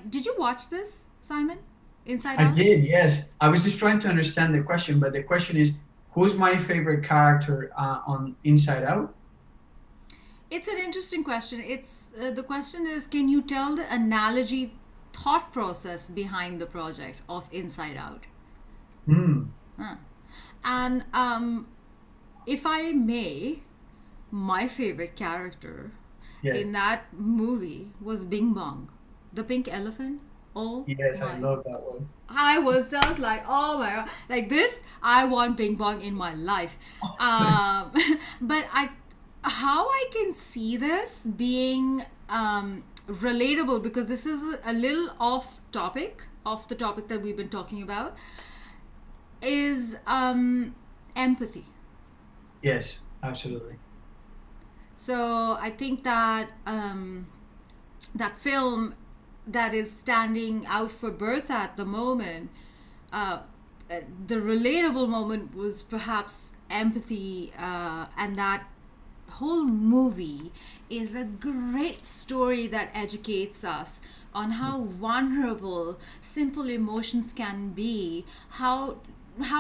Did you watch this, Simon? Inside Out? I did, yes. I was just trying to understand the question, but the question is, who's my favorite character on Inside Out? It's an interesting question. The question is, can you tell the analogy thought process behind the project of Inside Out? And if I may, my favorite character in that movie was Bing Bong, the pink elephant. Oh, yes, I love that one. I was just like, oh my God, like this, I want Bing Bong in my life. But how I can see this being relatable, because this is a little off the topic that we've been talking about, is empathy. Yes, absolutely. So I think that that film that is standing out for Bertha at the moment, the relatable moment was perhaps empathy, and that whole movie is a great story that educates us on how vulnerable simple emotions can be, how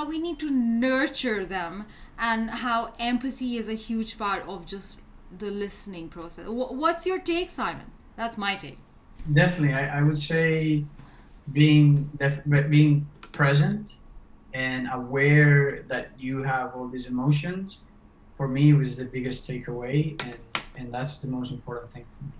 we need to nurture them, and how empathy is a huge part of just the listening process. What's your take, Simon? That's my take. Definitely, I would say being present and aware that you have all these emotions, for me, was the biggest takeaway, and that's the most important thing for me.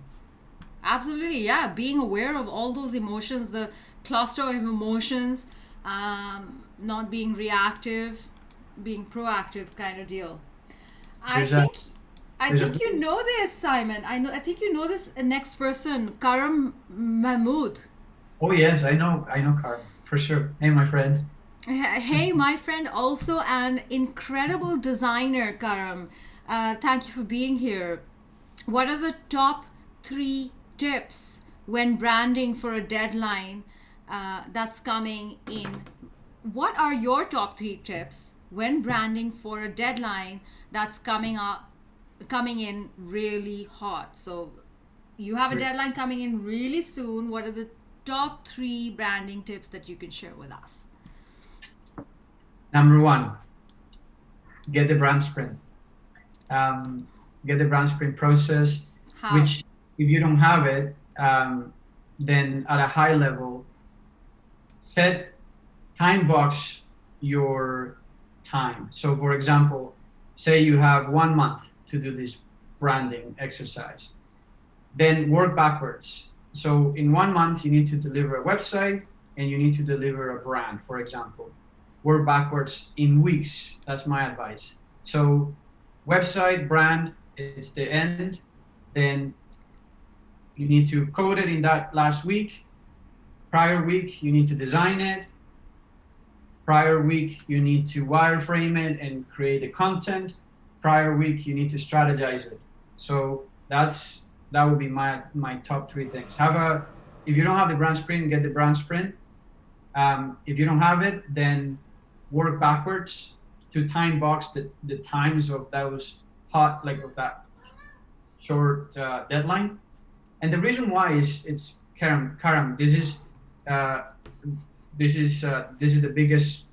Absolutely, yeah. Being aware of all those emotions, the cluster of emotions, not being reactive, being proactive kind of deal. I think you know this, Simon. I think you know this next person, Karam Mahmood. Oh yes, I know Karam for sure. Hey, my friend. Hey, my friend, also an incredible designer, Karam. Thank you for being here. What are the top 3 tips when branding for a deadline that's coming in. What are your top 3 tips when branding for a deadline that's coming in really hot? So you have a Great. deadline coming in really soon. What are the top 3 branding tips that you can share with us? Number one, get the brand sprint. Um, get the brand sprint process, How? which if you don't have it, then at a high level, set time box your time. So for example, say you have 1 month to do this branding exercise, then work backwards. So in 1 month, you need to deliver a website and you need to deliver a brand, for example. Work backwards in weeks. That's my advice. So website, brand is the end. Then you need to code it in that last week. Prior week, you need to design it. Prior week, you need to wireframe it and create the content. Prior week, you need to strategize it. So that would be my top 3 things. If you don't have the brand sprint, get the brand sprint. If you don't have it, then work backwards to time box the times of those of that short deadline. And the reason why is it's Karam. This is the biggest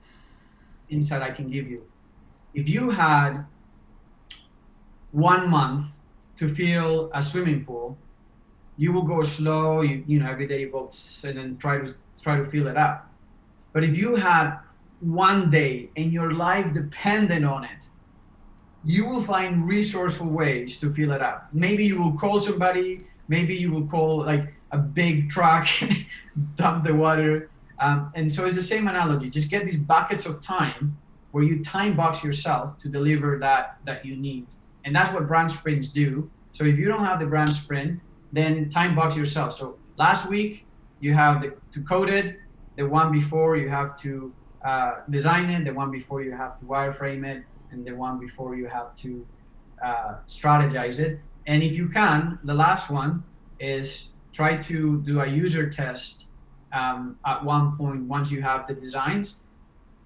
insight I can give you. If you had 1 month to fill a swimming pool, you will go slow. Every day you go and then try to fill it up. But if you had 1 day and your life depended on it, you will find resourceful ways to fill it up. Maybe you will call somebody. Maybe you will call like a big truck, dump the water. And so it's the same analogy. Just get these buckets of time where you time box yourself to deliver that you need. And that's what brand sprints do. So if you don't have the brand sprint, then time box yourself. So last week you have to code it. The one before you have to design it. The one before you have to wireframe it. And the one before you have to strategize it. And if you can, the last one is try to do a user test at one point once you have the designs.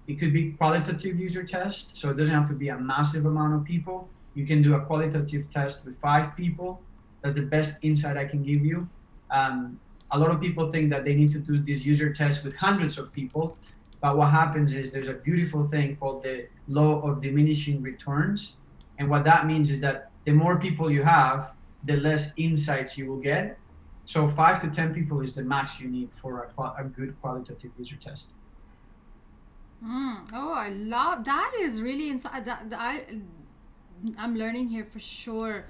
It could be qualitative user test, so it doesn't have to be a massive amount of people. You can do a qualitative test with 5 people. That's the best insight I can give you. A lot of people think that they need to do this user test with hundreds of people, but what happens is there's a beautiful thing called the law of diminishing returns. And what that means is that the more people you have, the less insights you will get. So 5 to 10 people is the max you need for a good qualitative user test. Oh, I love that. Is really inside I'm learning here for sure.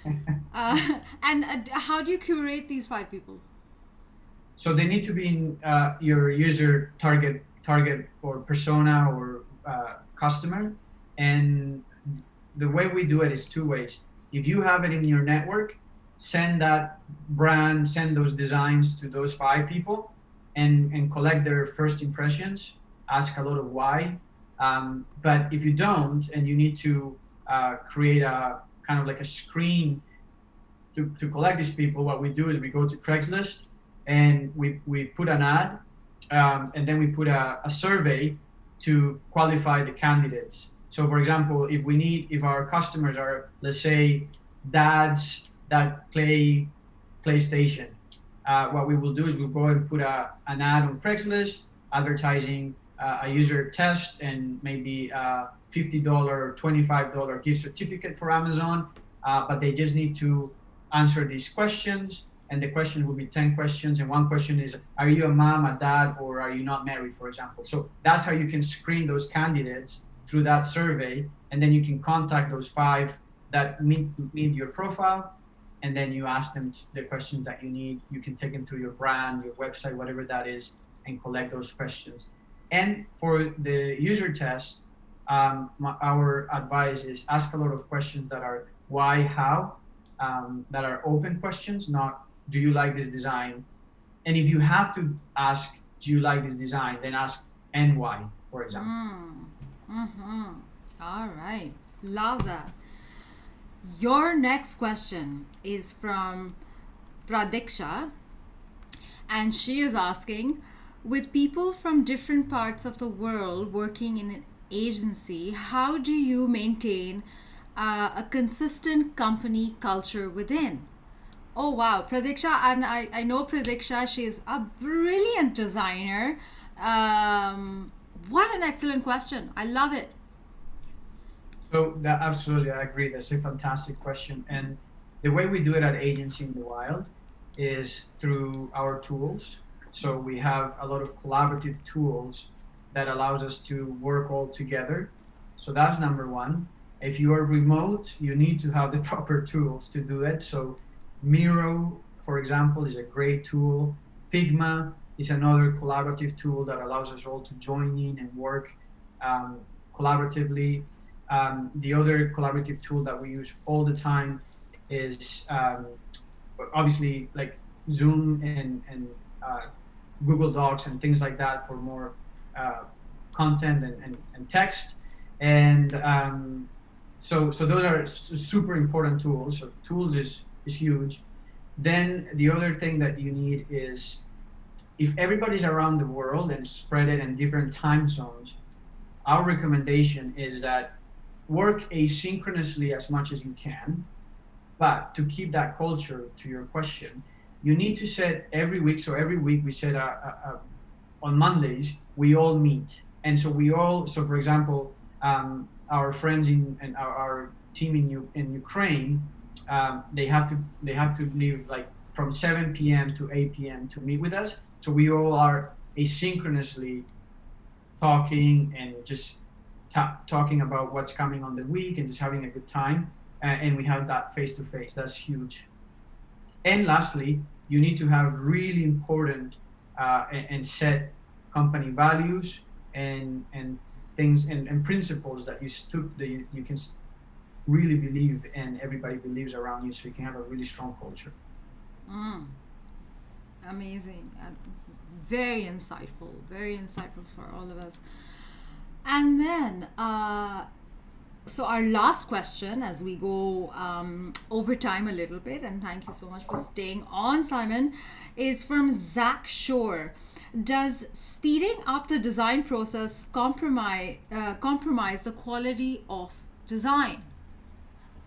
And how do you curate these 5 people? So they need to be in your user target or persona or customer. And the way we do it is 2 ways. If you have it in your network, send those designs to those 5 people and collect their first impressions, ask a lot of why. But if you don't, and you need to create a kind of like a screen to collect these people, what we do is we go to Craigslist and we put an ad, and then we put a survey to qualify the candidates. So for example, if our customers are, let's say, dads that play PlayStation, what we will do is we'll go and put an ad on Craigslist advertising a user test and maybe a $50 or $25 gift certificate for Amazon, but they just need to answer these questions, and the question will be 10 questions, and one question is, are you a mom, a dad, or are you not married, for example? So that's how you can screen those candidates through that survey, and then you can contact those 5 that meet your profile, and then you ask them the questions that you need. You can take them to your brand, your website, whatever that is, and collect those questions. And for the user test, our advice is ask a lot of questions that are why, how, that are open questions, not do you like this design? And if you have to ask, do you like this design, then ask and why, for example. All right. Love that. Your next question is from Pradiksha, and she is asking, with people from different parts of the world working in an agency, how do you maintain a consistent company culture within? Oh wow, Pradiksha, and I know Pradiksha, she's a brilliant designer. What an excellent question. I love it. So that absolutely, I agree. That's a fantastic question. And the way we do it at Agency in the Wild is through our tools. So we have a lot of collaborative tools that allows us to work all together. So that's number one. If you are remote, you need to have the proper tools to do it. So Miro, for example, is a great tool. Figma is another collaborative tool that allows us all to join in and work collaboratively. The other collaborative tool that we use all the time is obviously like Zoom and Google Docs and things like that for more content and text. And so those are super important tools. So tools is huge. Then the other thing that you need is, if everybody's around the world and spread it in different time zones, our recommendation is that work asynchronously as much as you can. But to keep that culture, to your question, you need to set every week. So every week we set on Mondays, we all meet. And so so for example, our friends and our team in Ukraine, they have to leave like from 7 p.m. to 8 p.m. to meet with us. So we all are asynchronously talking and just talking about what's coming on the week and just having a good time. And we have that face to face. That's huge. And lastly, you need to have really important and set company values and things and principles that you can really believe and everybody believes around you, so you can have a really strong culture. Amazing. Very insightful for all of us. And then, so our last question as we go over time a little bit, and thank you so much for staying on, Simon, is from Zach Shore. Does speeding up the design process compromise the quality of design?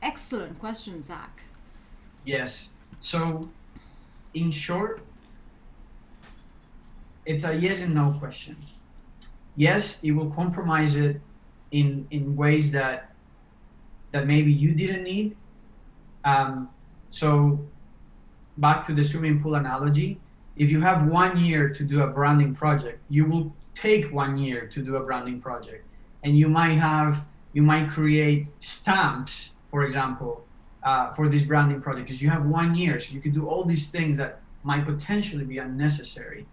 Excellent question, Zach. Yes. So, in short, it's a yes and no question. Yes, it will compromise it in ways that maybe you didn't need. So back to the swimming pool analogy, if you have 1 year to do a branding project, you will take 1 year to do a branding project, and you might create stamps, for example, for this branding project, because you have 1 year, so you can do all these things that might potentially be unnecessary.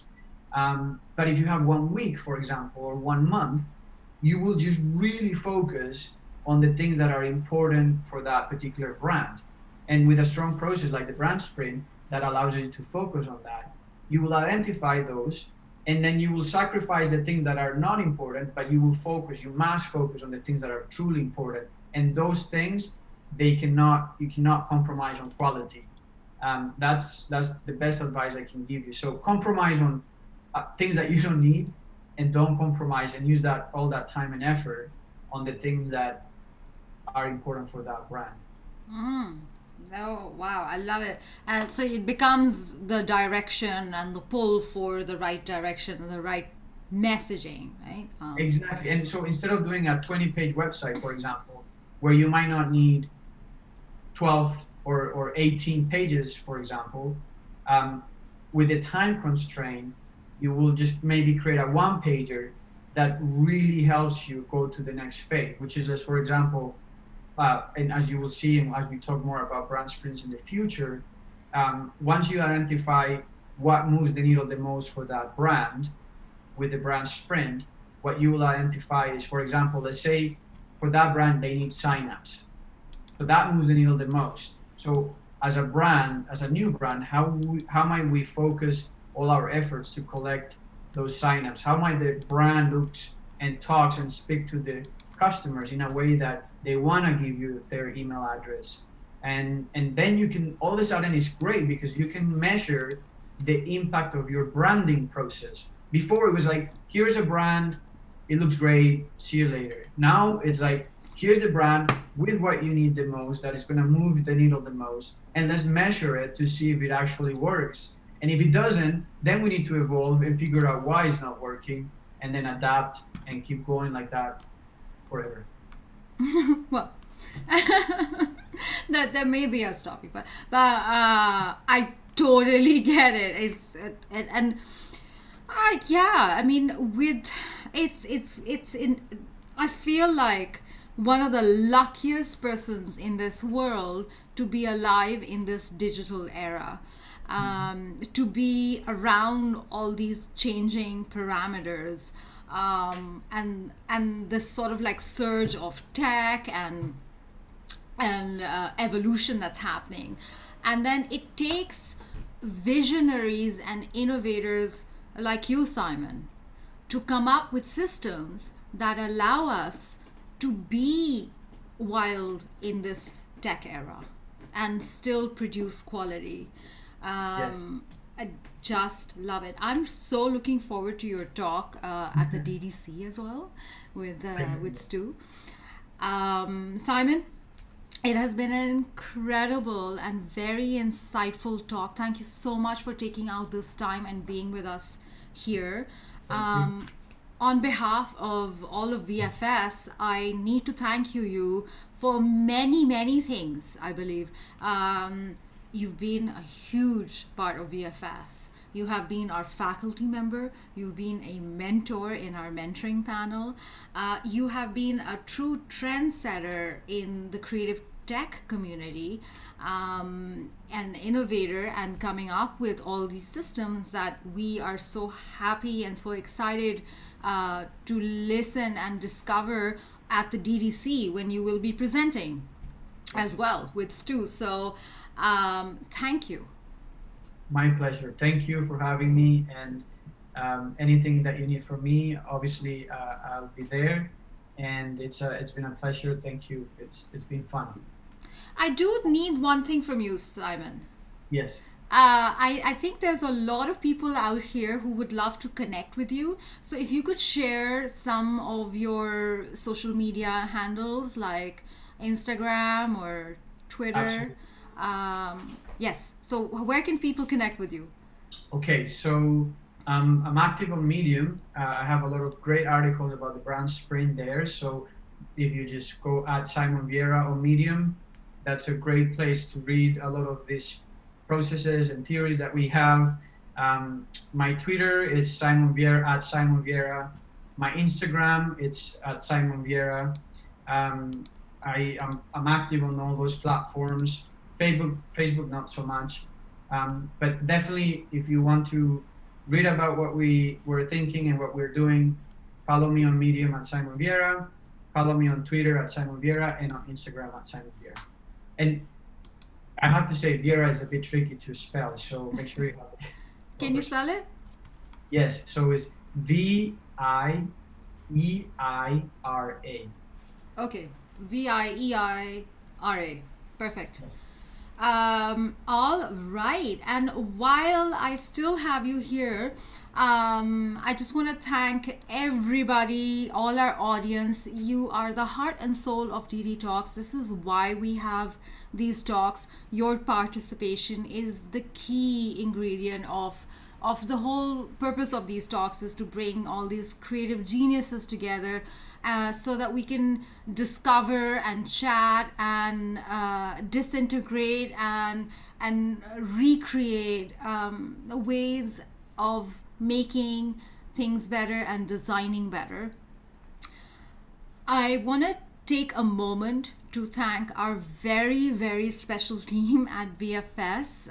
But if you have 1 week, for example, or 1 month, you will just really focus on the things that are important for that particular brand. And with a strong process like the brand sprint that allows you to focus on that, you will identify those, and then you will sacrifice the things that are not important, but you must focus on the things that are truly important. And those things, you cannot compromise on quality. That's the best advice I can give you. So compromise on things that you don't need, and don't compromise, and use all that time and effort on the things that are important for that brand. Oh, wow, I love it. And so it becomes the direction and the pull for the right direction and the right messaging, right? Exactly. And so instead of doing a 20-page website, for example, where you might not need 12 or 18 pages, for example, with a time constraint, you will just maybe create a one-pager that really helps you go to the next phase, which is, as for example, and as you will see, and as we talk more about brand sprints in the future, once you identify what moves the needle the most for that brand with the brand sprint, what you will identify is, for example, let's say for that brand, they need signups. So that moves the needle the most. So as a brand, as a new brand, how might we focus all our efforts to collect those signups? How might the brand looks and talks and speak to the customers in a way that they want to give you their email address and then you can, all of a sudden it's great because you can measure the impact of your branding process. Before it was like, here's a brand, it looks great, see you later. Now it's like, here's the brand with what you need the most, that is going to move the needle the most, and let's measure it to see if it actually works. And if it doesn't, then we need to evolve and figure out why it's not working, and then adapt and keep going like that forever. Well, that may be a topic, but I totally get it. And yeah, I mean, with it's in. I feel like one of the luckiest persons in this world to be alive in this digital era. To be around all these changing parameters, and this sort of like surge of tech and evolution that's happening, and then it takes visionaries and innovators like you, Simon, to come up with systems that allow us to be wild in this tech era and still produce quality. Yes. I just love it. I'm so looking forward to your talk at the DDC as well with Stu. Simon, it has been an incredible and very insightful talk. Thank you so much for taking out this time and being with us here. On behalf of all of VFS, I need to thank you for many, many things, I believe. You've been a huge part of VFS. You have been our faculty member. You've been a mentor in our mentoring panel. You have been a true trendsetter in the creative tech community, an innovator, and coming up with all these systems that we are so happy and so excited to listen and discover at the DDC when you will be presenting as well with Stu. So thank you. My pleasure. Thank you for having me, and anything that you need from me, obviously I'll be there. And it's been a pleasure. Thank you. It's been fun. I do need one thing from you, Simon. Yes. I think there's a lot of people out here who would love to connect with you. So if you could share some of your social media handles like Instagram or Twitter. Absolutely. Yes. So where can people connect with you? Okay, so I'm active on Medium. I have a lot of great articles about the brand sprint there. So if you just go at Simon Vieira on Medium, that's a great place to read a lot of these processes and theories that we have. My Twitter is Simon Vieira, at Simon Vieira. My Instagram, it's at Simon Vieira. I'm active on all those platforms. Facebook not so much. But definitely, if you want to read about what we were thinking and what we're doing, follow me on Medium at Simon Vieira. Follow me on Twitter at Simon Vieira, and on Instagram at Simon Vieira. And I have to say, Vieira is a bit tricky to spell, so make sure you have it. Can you spell it? Yes, so it's Vieira. Okay, Vieira. Perfect. Yes. All right. And while I still have you here, I just want to thank everybody, all our audience. You are the heart and soul of DD Talks. This is why we have these talks. Your participation is the key ingredient of the whole purpose of these talks, is to bring all these creative geniuses together so that we can discover and chat and disintegrate and recreate ways of making things better and designing better. I want to take a moment to thank our very, very special team at VFS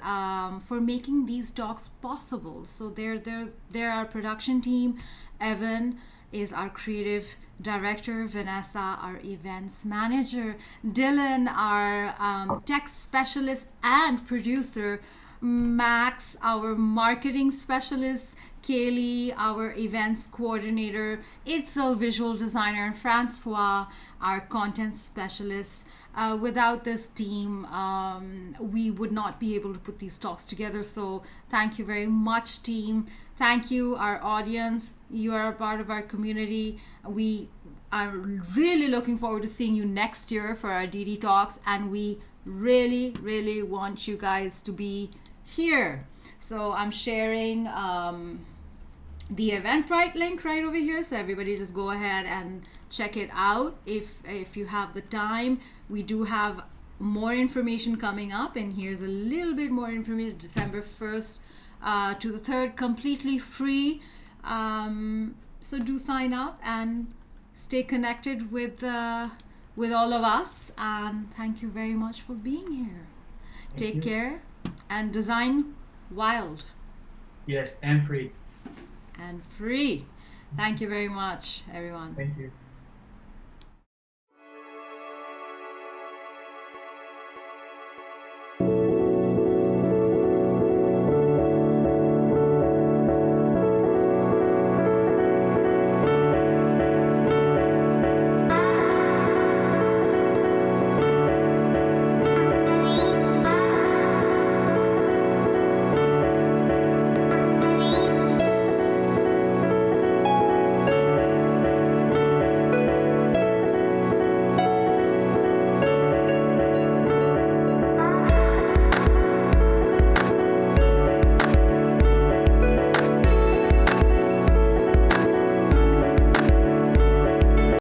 for making these talks possible. So they're our production team. Evan is our creative director, Vanessa, our events manager, Dylan, our tech specialist and producer, Max, our marketing specialist, Kaylee, our events coordinator, Itzel, visual designer, and Francois, our content specialist. Without this team, we would not be able to put these talks together. So thank you very much, team. Thank you, our audience. You are a part of our community. We are really looking forward to seeing you next year for our DD Talks, and we really, really want you guys to be here. So I'm sharing the Eventbrite link right over here, so everybody just go ahead and check it out if you have the time. We do have more information coming up, and here's a little bit more information. December 1st to the 3rd, completely free. So do sign up and stay connected with all of us, and thank you very much for being here. Take care and design wild. Yes, and free. And free. Thank you very much, everyone. Thank you.